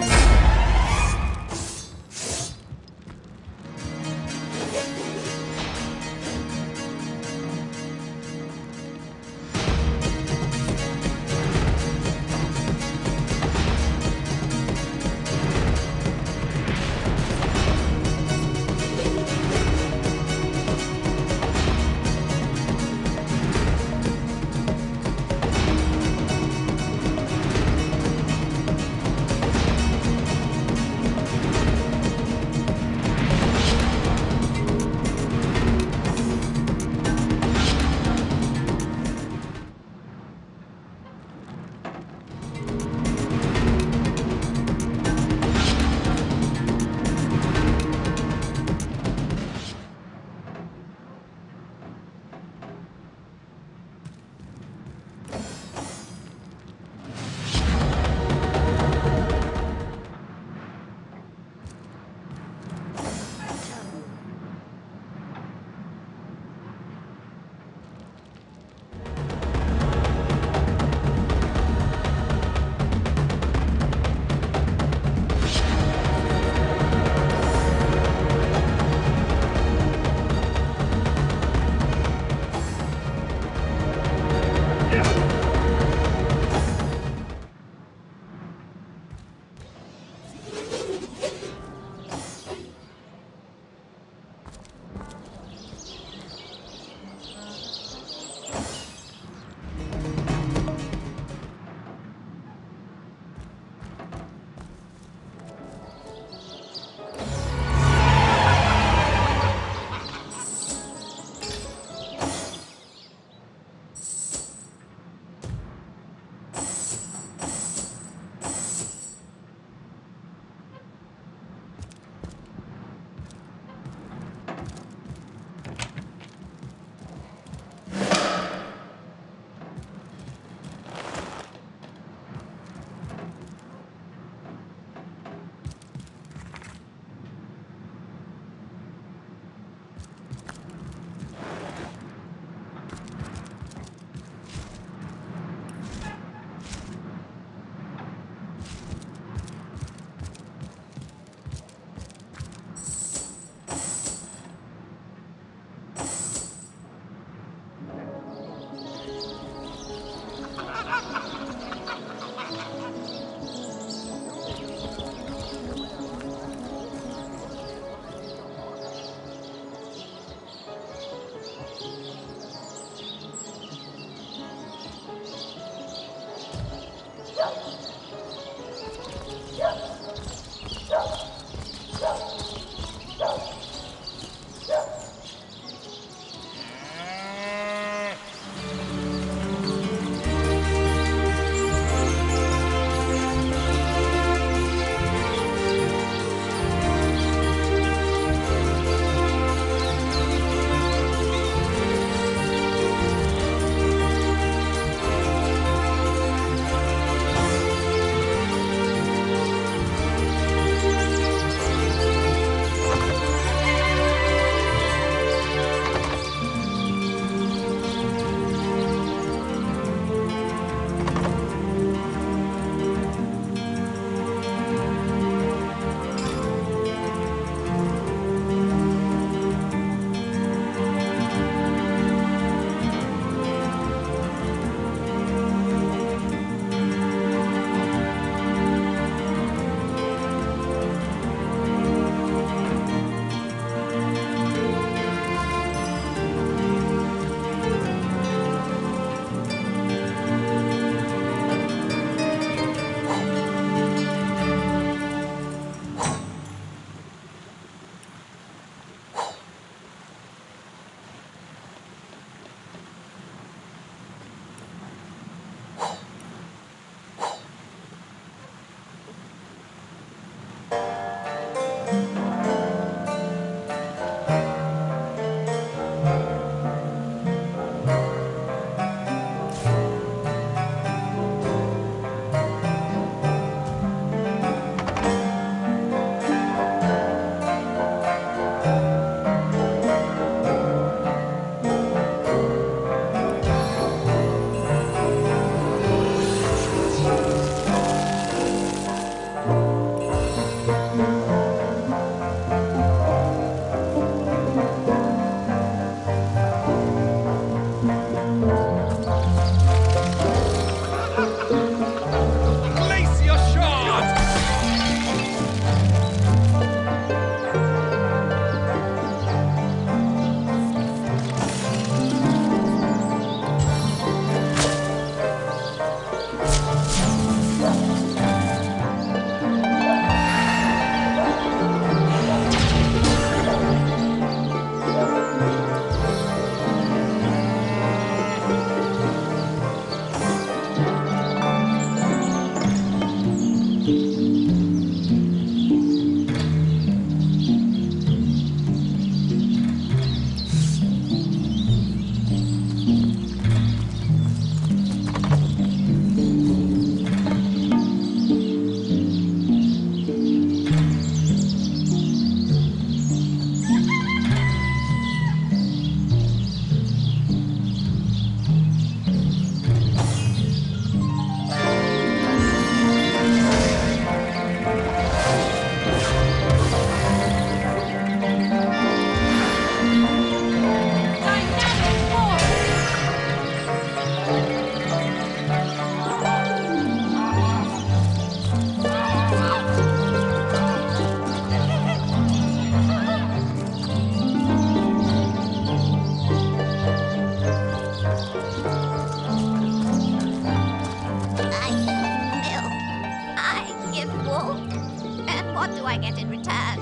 get in return.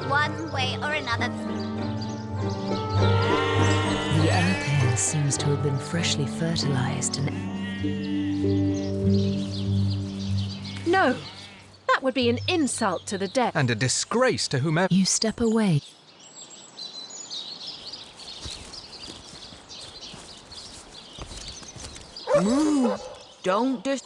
One way or another. The earth here seems to have been freshly fertilized and... No! That would be an insult to the dead. And a disgrace to whomever... You step away. Move! Don't dis...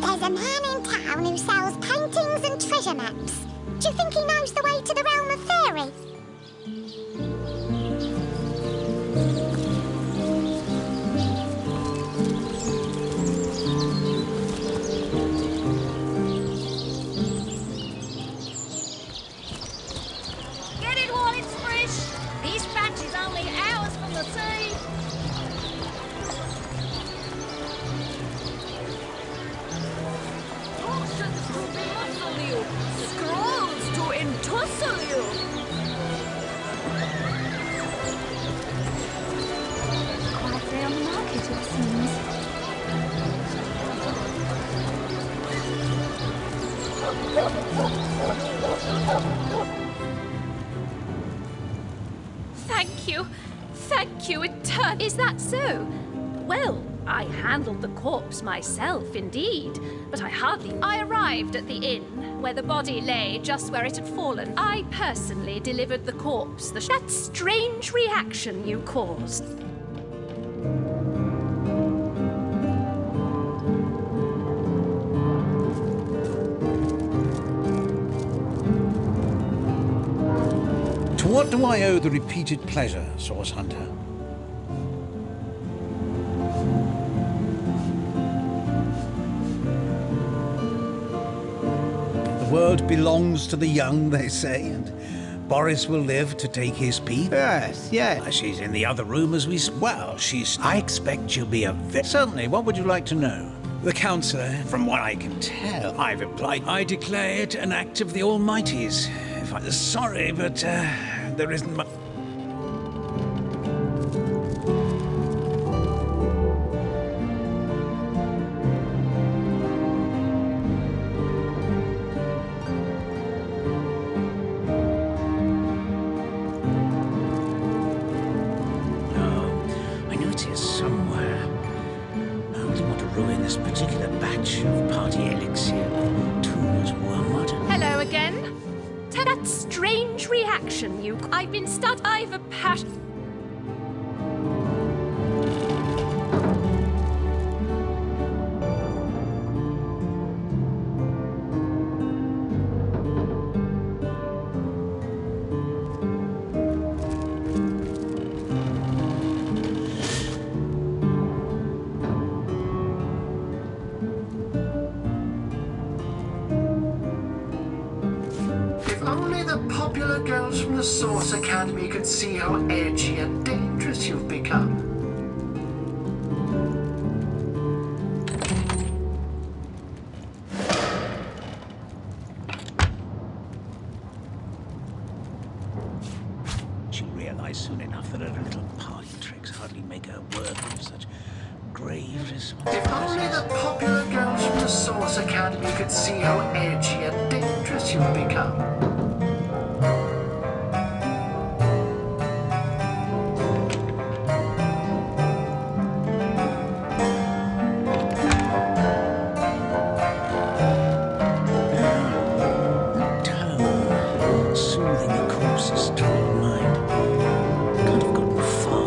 There's a man in town who sells paintings and treasure maps. Do you think he knows the way to the realm of fairy? Get it while it's fresh. This patch is only hours from the sea. Potions to muzzle you! Scrolls to entussle you! Quite there on the market, it seems. Thank you. Thank you, Etern. Is that so? Well, I handled the corpse myself, indeed. But I arrived at the inn, where the body lay just where it had fallen. I personally delivered the corpse. That strange reaction you caused. To what do I owe the repeated pleasure, Source Hunter? The world belongs to the young, they say, and Boris will live to take his peace. Yes, yes. She's in the other room as we... Well, she's... I expect she'll be a... Certainly, what would you like to know? The Councillor, from what I can tell, I've applied. I declare it an act of the Almighty's. If I'm sorry, but there isn't much... I know it's here somewhere. I only want to ruin this particular batch of party elixir. Tools were Hello again. That strange reaction you... I've been I've a passion... If only the popular girls from the Source Academy could see how edgy and dangerous you've become. She'll realize soon enough that her little party tricks hardly make her worthy of such grave responsibility. If only the popular girls from the Source Academy could see how edgy and dangerous you've become. Soothing a corpse's troubled mind. Can't have gotten far.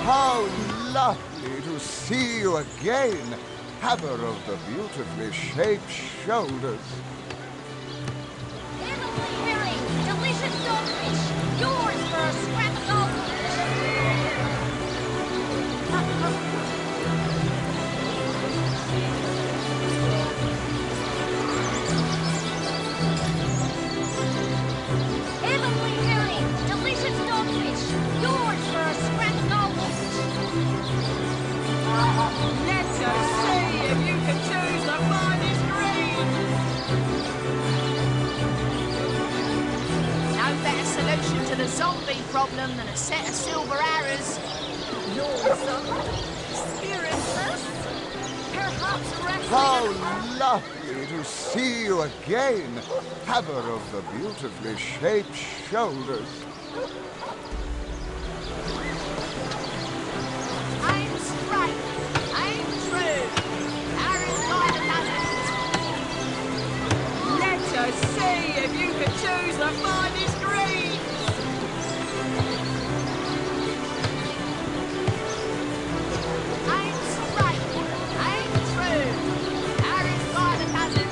How lovely to see you again, haver of the beautifully shaped shoulders. Heavenly herring, delicious dogfish, yours for a scrap of goldfish. Heavenly herring, delicious dogfish, yours for a scrap of goldfish. Let us see if you can choose the finest green. No better solution to the zombie problem than a set of silver arrows. Yours are spiritless. Perhaps resting How lovely to see you again, haver of the beautifully shaped shoulders. Aim straight, aim true. Arrows by the dozen. Let us see if you can choose the finest greens. Aim straight, aim true. Arrows by the dozen.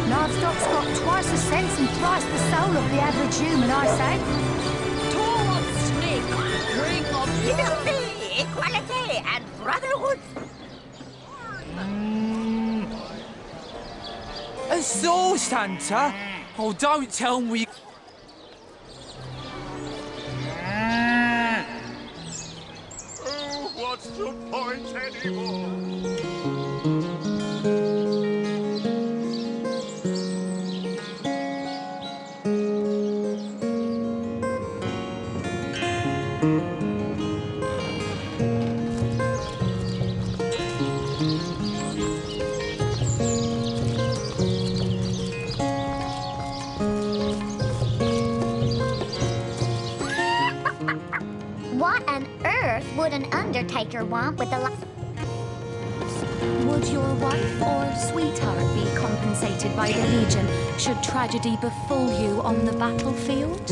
Livestock's got twice the sense and thrice the soul of the average human, I say. Towards snake, bring of Liberty, equality, and brotherhood. A soul, Santa? Oh, don't tell me. Oh, what's the point anymore? What on earth would an undertaker want with the Would your wife or sweetheart be compensated by the Legion should tragedy befall you on the battlefield?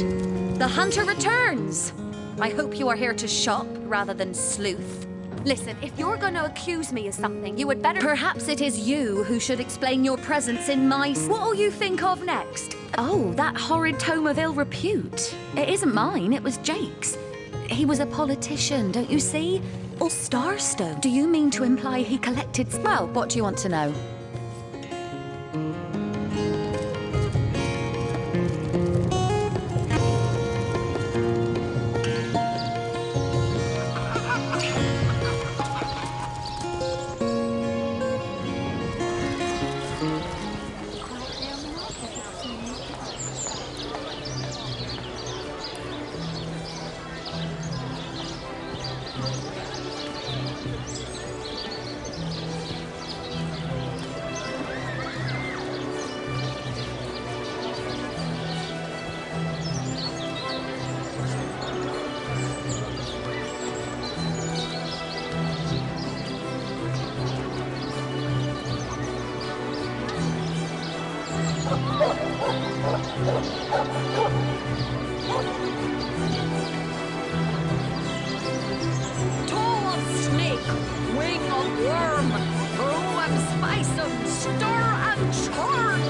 The hunter returns! I hope you are here to shop rather than sleuth. Listen, if you're going to accuse me of something, you would better... Perhaps it is you who should explain your presence in my... What'll you think of next? Oh, that horrid tome of ill repute. It isn't mine, it was Jake's. He was a politician, don't you see? Or Starstone. Do you mean to imply he collected... Well, what do you want to know? Toe of snake, wing of worm, brew and spice 'em, stir and churn.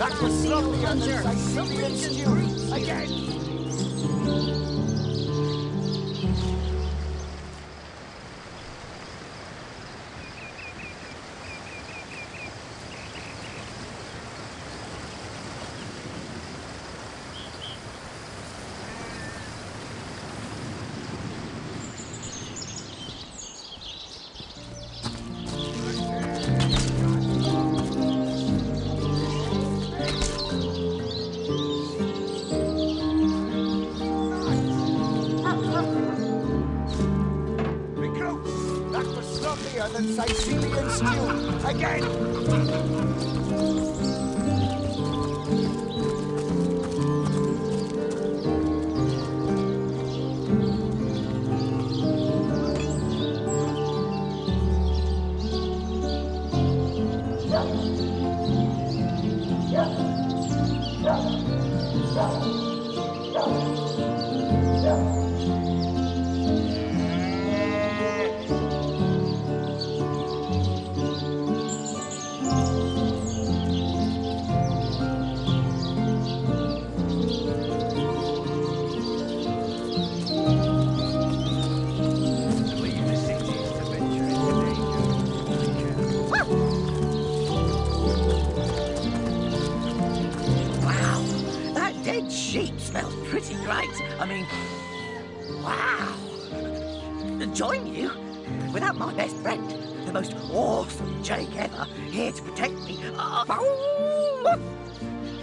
That was sloppier than Sicilian stew. Again. Than Sicilian stew. Again! Smells pretty great. I mean, wow. Join you? Without my best friend, the most awesome Jake ever, here to protect me.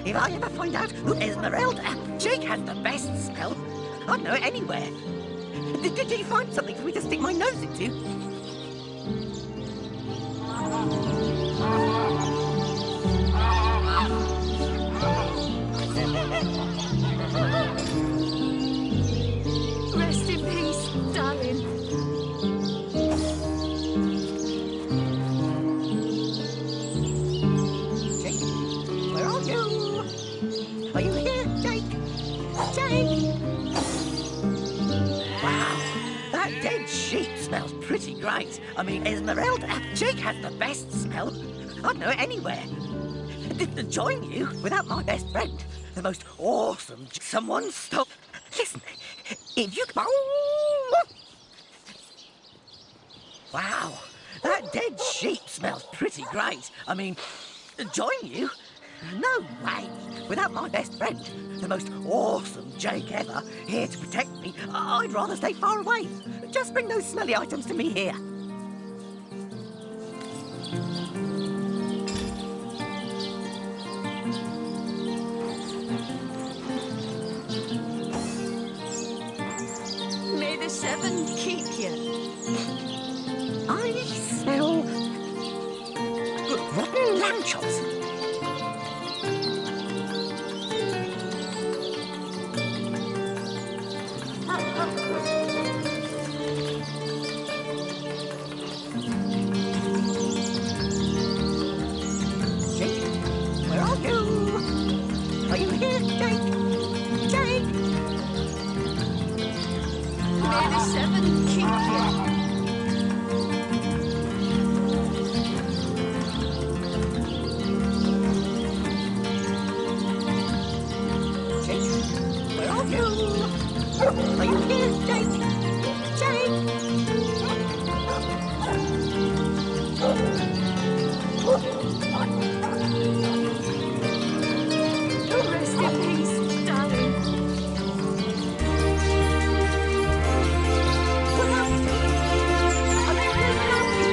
If I ever find out who Esmeralda, Jake has the best smell. I'd know it anywhere. Did you find something for me to stick my nose into? Rest in peace, darling. Jake, where are you? Are you here, Jake? Jake! Wow, that dead sheep smells pretty great. I mean, Esmeralda, Jake has the best smell. I'd know it anywhere. Join you without my best friend, the most awesome. Someone stop. Listen, if you. Wow, that dead sheep smells pretty great. I mean, join you? No way. Without my best friend, the most awesome Jake ever, here to protect me, I'd rather stay far away. Just bring those smelly items to me here. May the seven keep you. I smell rotten lamb chops. Jake, where are you? Are you here, Jake? Jake! May the seven keep you. Where are you? Are you here, Jake? Jake! Rest in peace, darling. What happened? Are they really happy?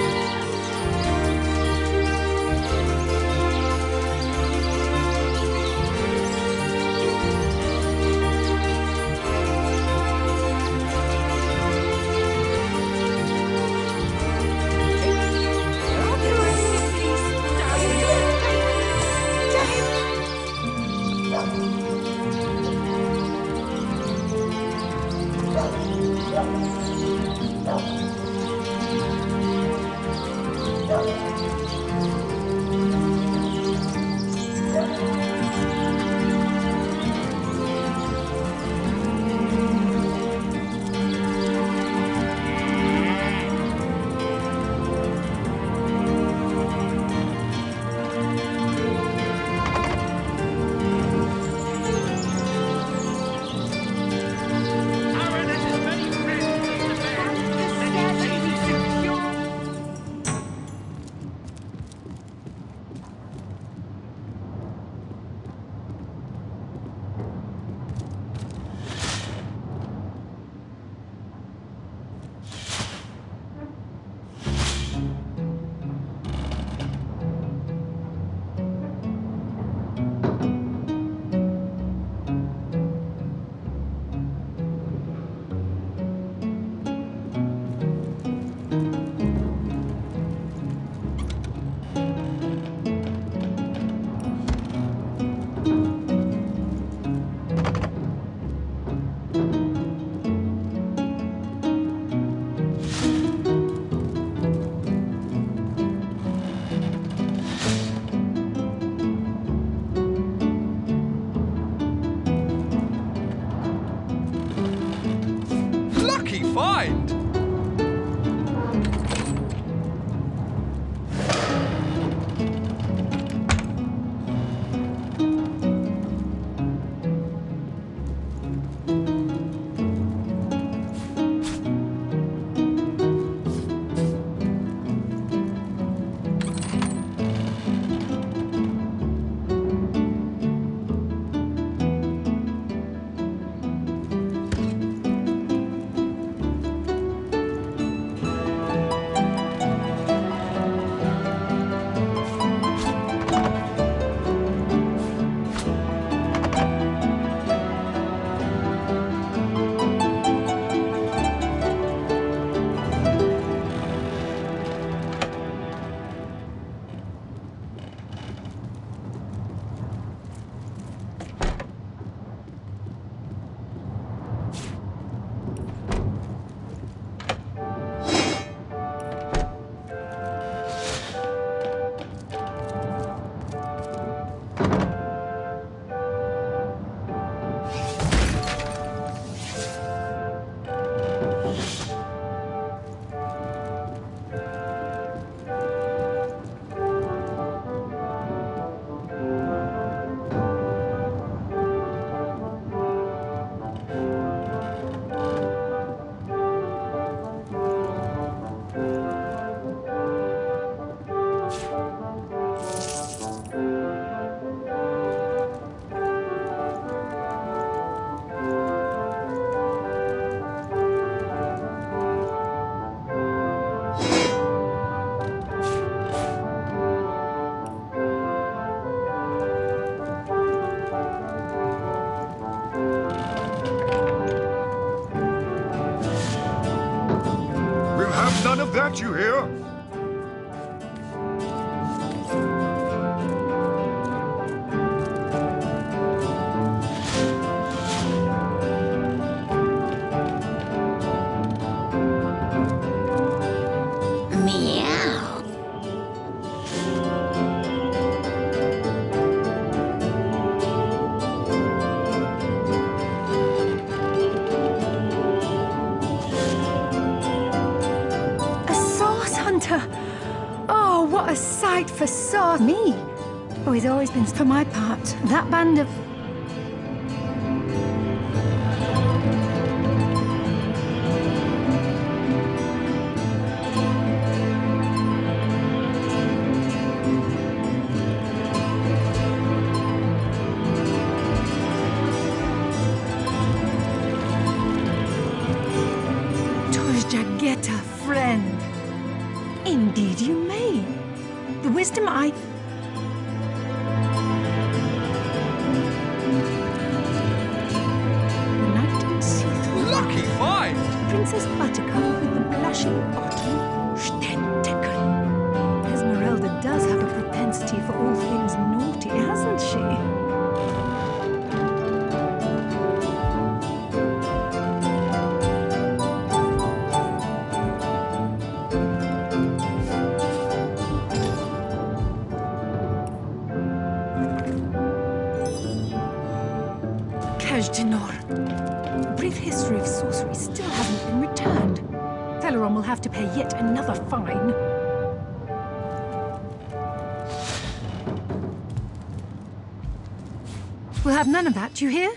that you hear? Meow. A sauce hunter! Oh, what a sight for sauce! Me? Oh, it's always been for my part. That band of... Get a friend. Indeed you may. The wisdom I... The night didn't see through. Lucky find! Princess Buttercup with the blushing bottom. Stentacle. Esmeralda does have a propensity for all things naughty, hasn't she? The brief history of sorcery still hasn't been returned. Celeron will have to pay yet another fine. We'll have none of that, do you hear?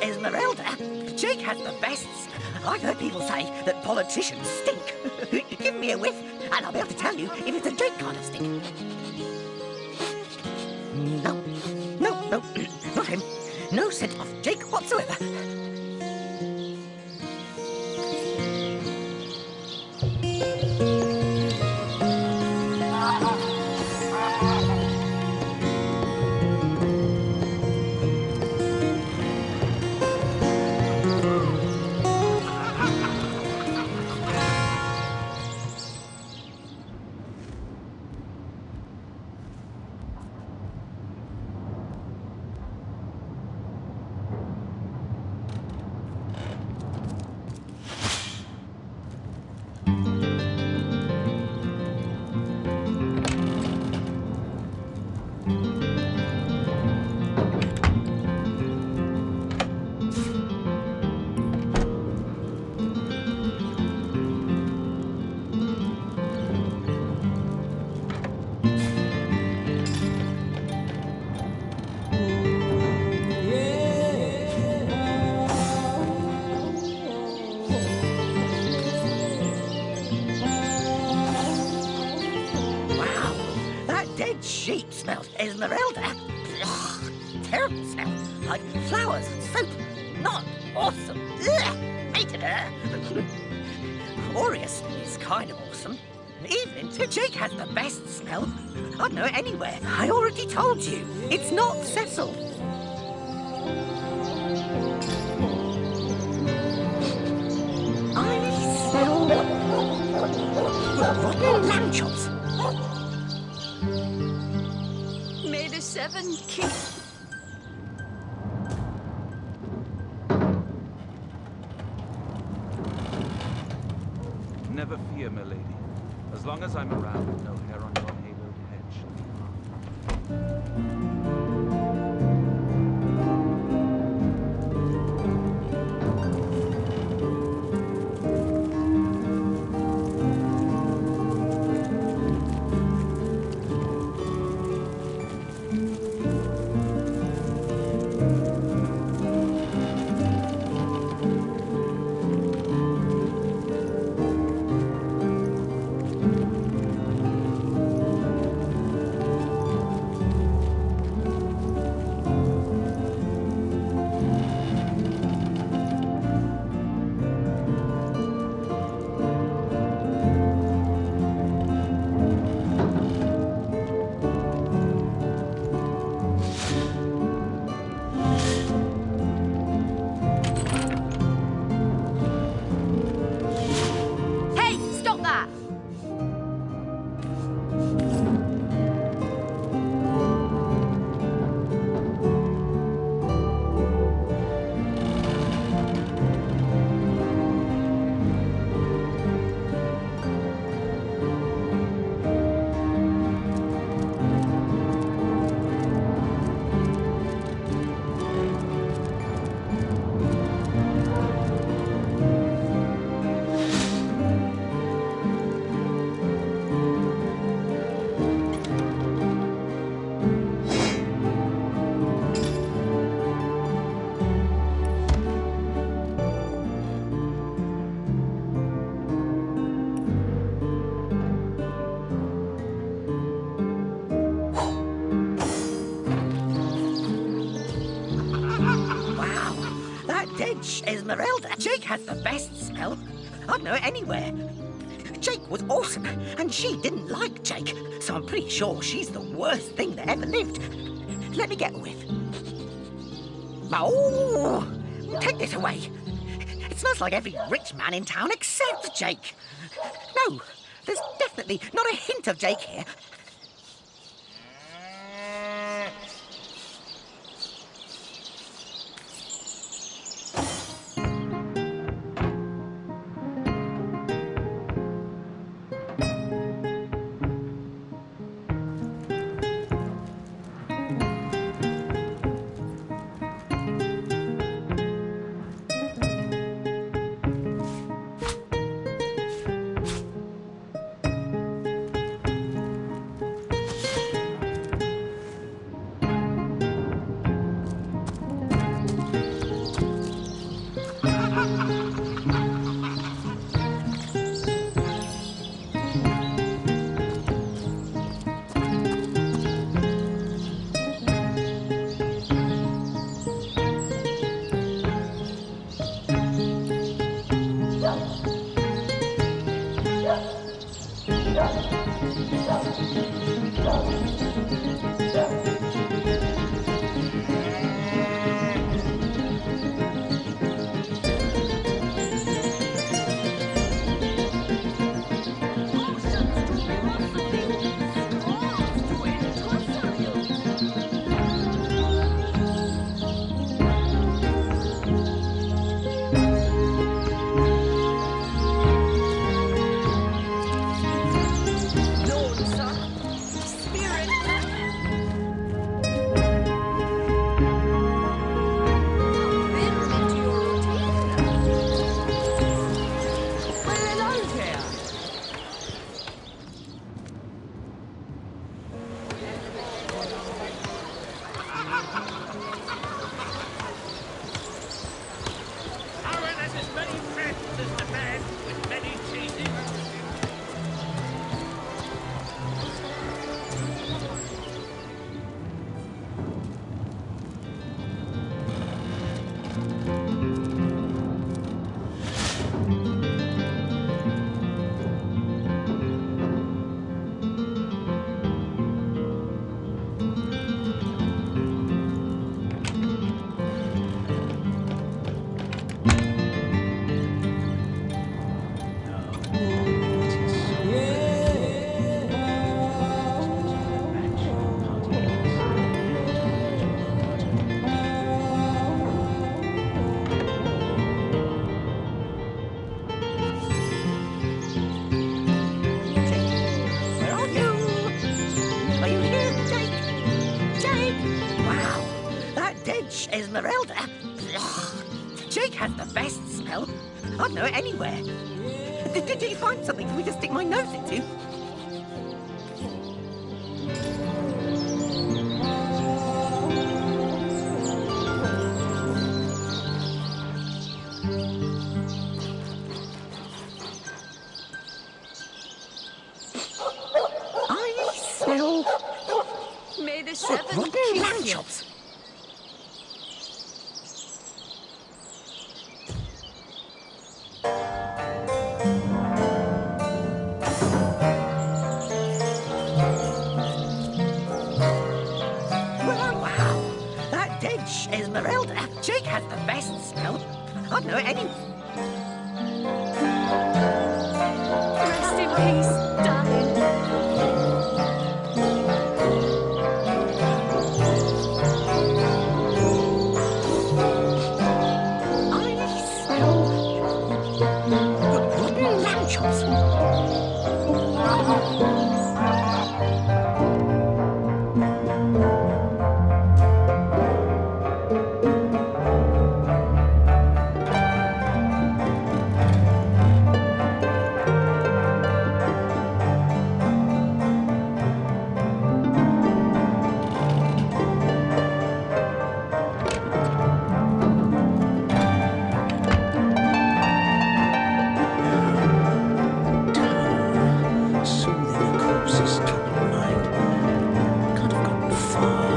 Esmeralda, Jake has the bests. I've heard people say that politicians stink. Give me a whiff, and I'll be able to tell you if it's a Jake kind of stink. No, not him. No scent of Jake whatsoever. Sheep smells, Esmeralda. Ugh, terrible smell, like flowers and soap. Not awesome. Ugh, hated her. glorious. It's kind of awesome. Even Jake has the best smell. I'd know it anywhere. I already told you. It's not Cecil. I smell rotten lamb chops. May the seven keep. Never fear, my lady. As long as I'm around, no hair on your haloed head shall be Esmeralda. Jake has the best smell. I'd know it anywhere. Jake was awesome, and she didn't like Jake, so I'm pretty sure she's the worst thing that ever lived. Let me get a whiff. Oh, take this away. It smells like every rich man in town except Jake. No, there's definitely not a hint of Jake here. Jake has the best smell. I'd know it anywhere. Did you find something for me to stick my nose into? I smell... May the seven rotten keep lamb you. chops. Wow, that dead Esmeralda. Jake has the best smell. I'd know it anyway. Rest in peace, darling. I smell rotten lamb chops. Soothing a corpse's troubled mind. Can't have gotten far.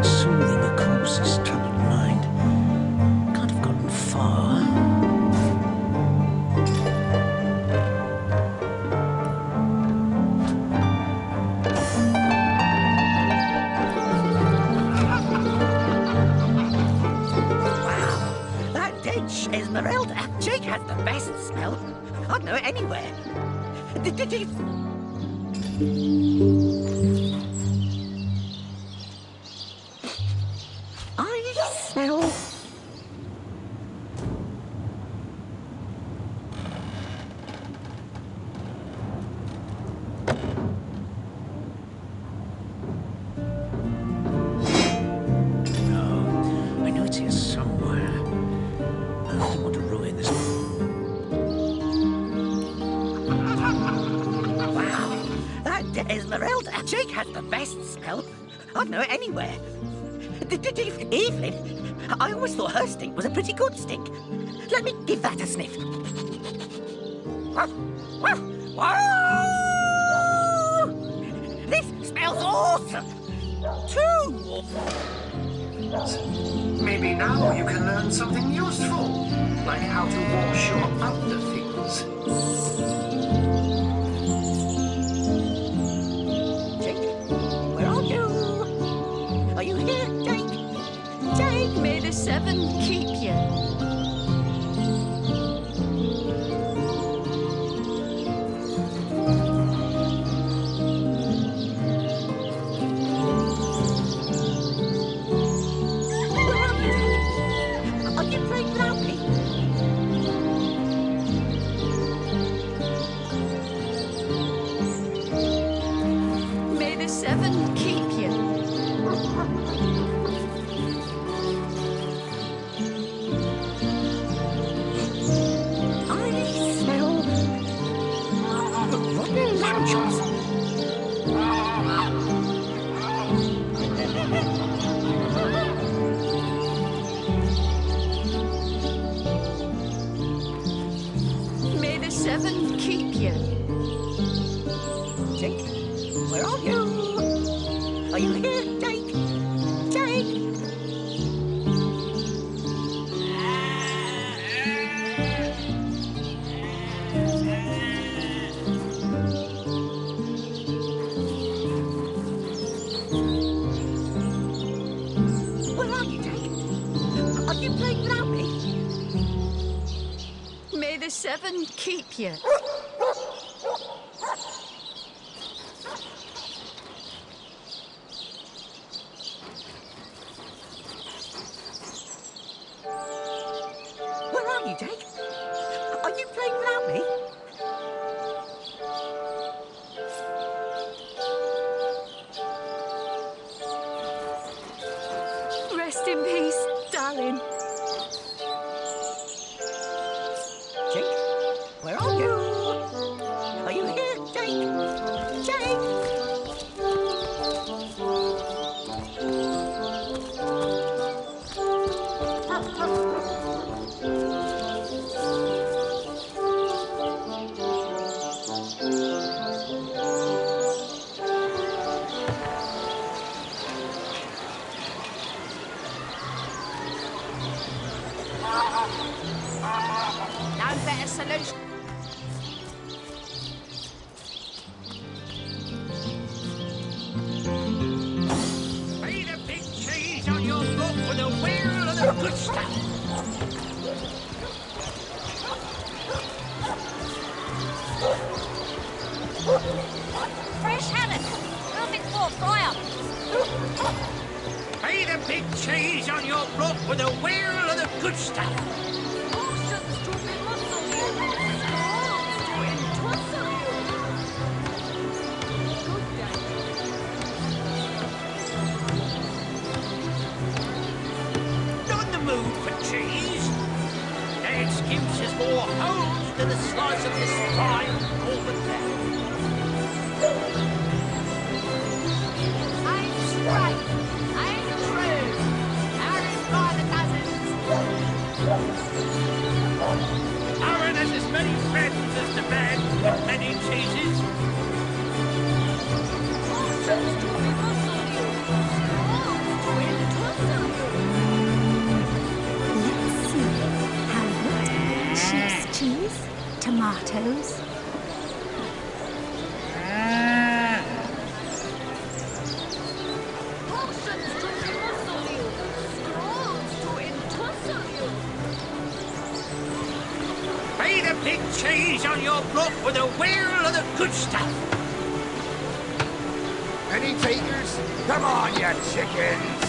Soothing a corpse's troubled mind. Can't have gotten far. Wow, that dead Esmeralda. Jake has the best smell. I'd know it anywhere. Did you... I smell... I know it's here somewhere. I don't want to ruin this. Wow, that dead Esmeralda. Jake has the best smell. I'd know it anywhere. Did you... Evelyn? I always thought her stink was a pretty good stink. Let me give that a sniff. Wow! This smells awesome! Too Maybe now you can learn something useful, like how to wash your underthings. Jake, where are you? Are you here, Jake? Jake! May the seven keep you. Where are you? Are you playing without me? May the seven keep you. I smell rotten lamb chops. May the seven keep you. Jake, where are you? Are you here, Jake? Jake? Where are you, Jake? Are you playing without me? May the seven keep you. Where are you, Jake? Are you playing without me? Rest in peace, darling. Jake? Where are you? Are you here, Jake? Jake? No better solution. Be the big cheese on your book with a wheel of the good stuff. Fresh haddock. Perfect for a fry-up. Be the big cheese on your block with a wheel of the good stuff. Not in the mood for cheese. No excuses for holes to the slice of this fine Corbin there. I'm straight. I'm true. Aaron's by the dozens. Aaron has as many friends as the man with many cheeses. Let's see. Halibut, sheep's cheese, tomatoes. Be the big cheese on your block with a wheel of the good stuff. Any takers? Come on, you chickens!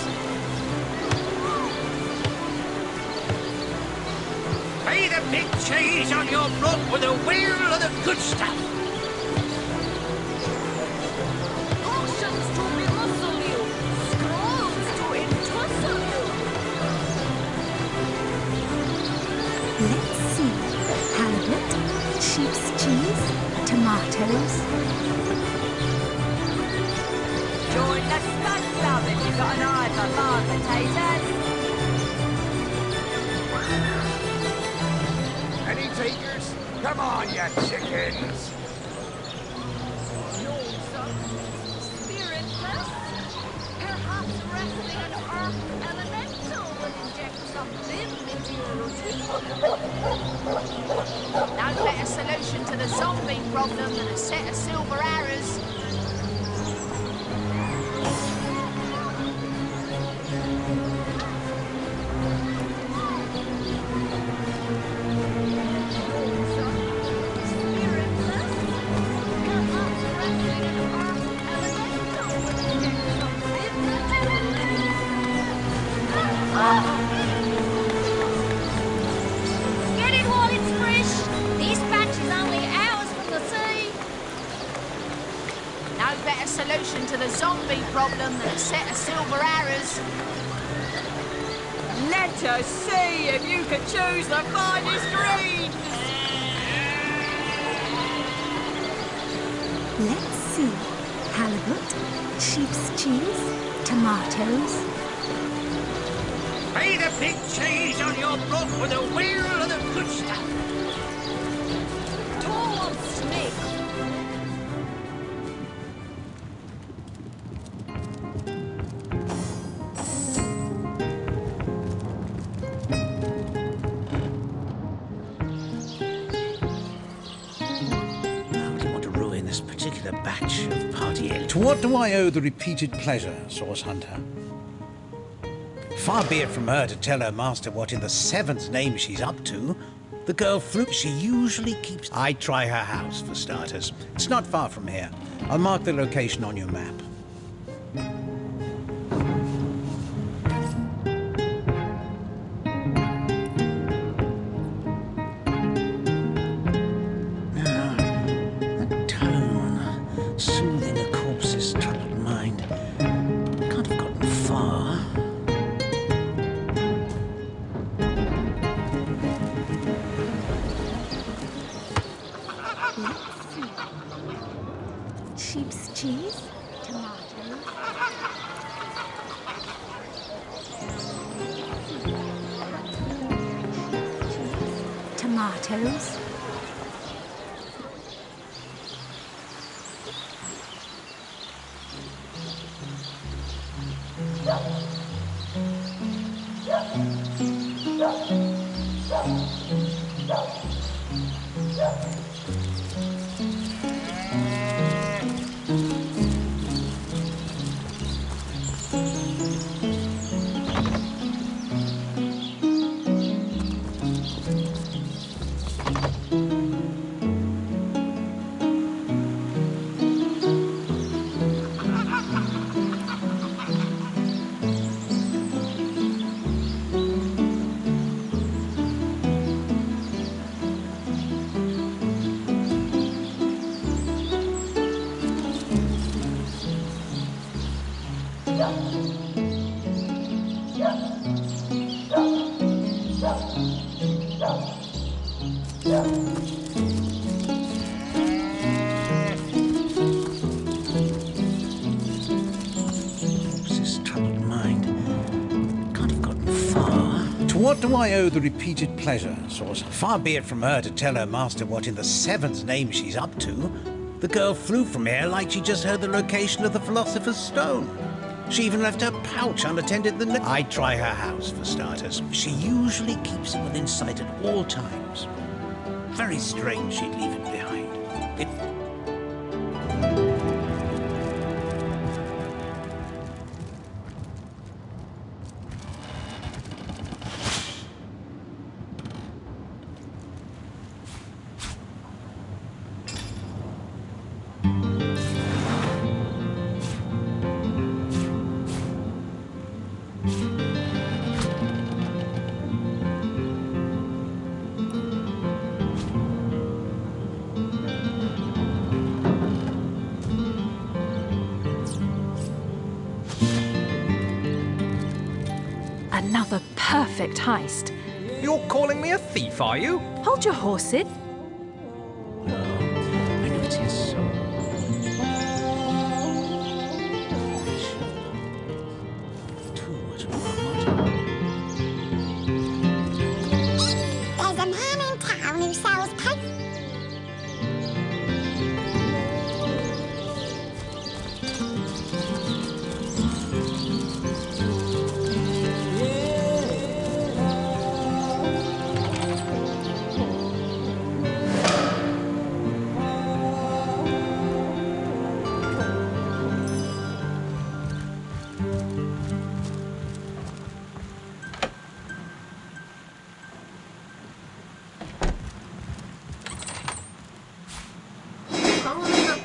Be the big cheese on your block with a wheel of the good stuff. Let's see. Halibut, sheep's cheese, tomatoes. Join the Spud Club if you've got an eye for farm potatoes. Any takers? Come on, you chickens! Spiritless. Perhaps wrestling an earth elemental will inject some vim into your routine. No better solution to the zombie problem than a set of silver arrows. Get it while it's fresh. This batch is only hours from the sea. No better solution to the zombie problem than a set of silver arrows. Let us see if you can choose the finest greens. Let's see. Halibut, sheep's cheese, tomatoes. Be the big cheese on your block with a wheel of the good stuff. Tall on snake. To what do I owe the repeated pleasure, Source Hunter? Far be it from her to tell her master what in the seventh name she's up to. The girl flew. She usually keeps... I'd try her house, for starters. It's not far from here. I'll mark the location on your map. That tone, soothing a corpse's troubled mind. Can't have gotten far. Sheep's cheese? Tomatoes? What do I owe the repeated pleasure, Source? Far be it from her to tell her master what in the seventh name she's up to. The girl flew from here like she just heard the location of the Philosopher's Stone. She even left her pouch unattended I'd try her house, for starters. She usually keeps it within sight at all times. Very strange she'd leave it behind. Another perfect heist. You're calling me a thief, are you? Hold your horses. There's a man in town who sells pipe.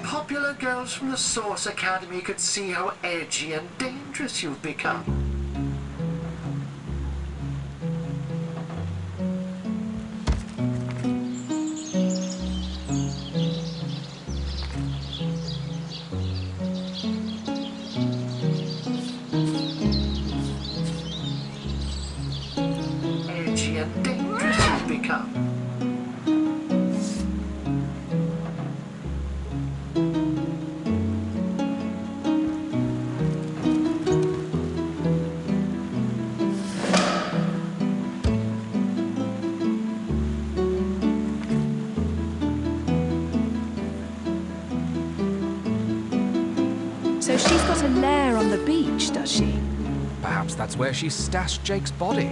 Popular girls from the Source Academy could see how edgy and dangerous you've become. Edgy and dangerous you've become. So she's got a lair on the beach, does she? Perhaps that's where she stashed Jake's body.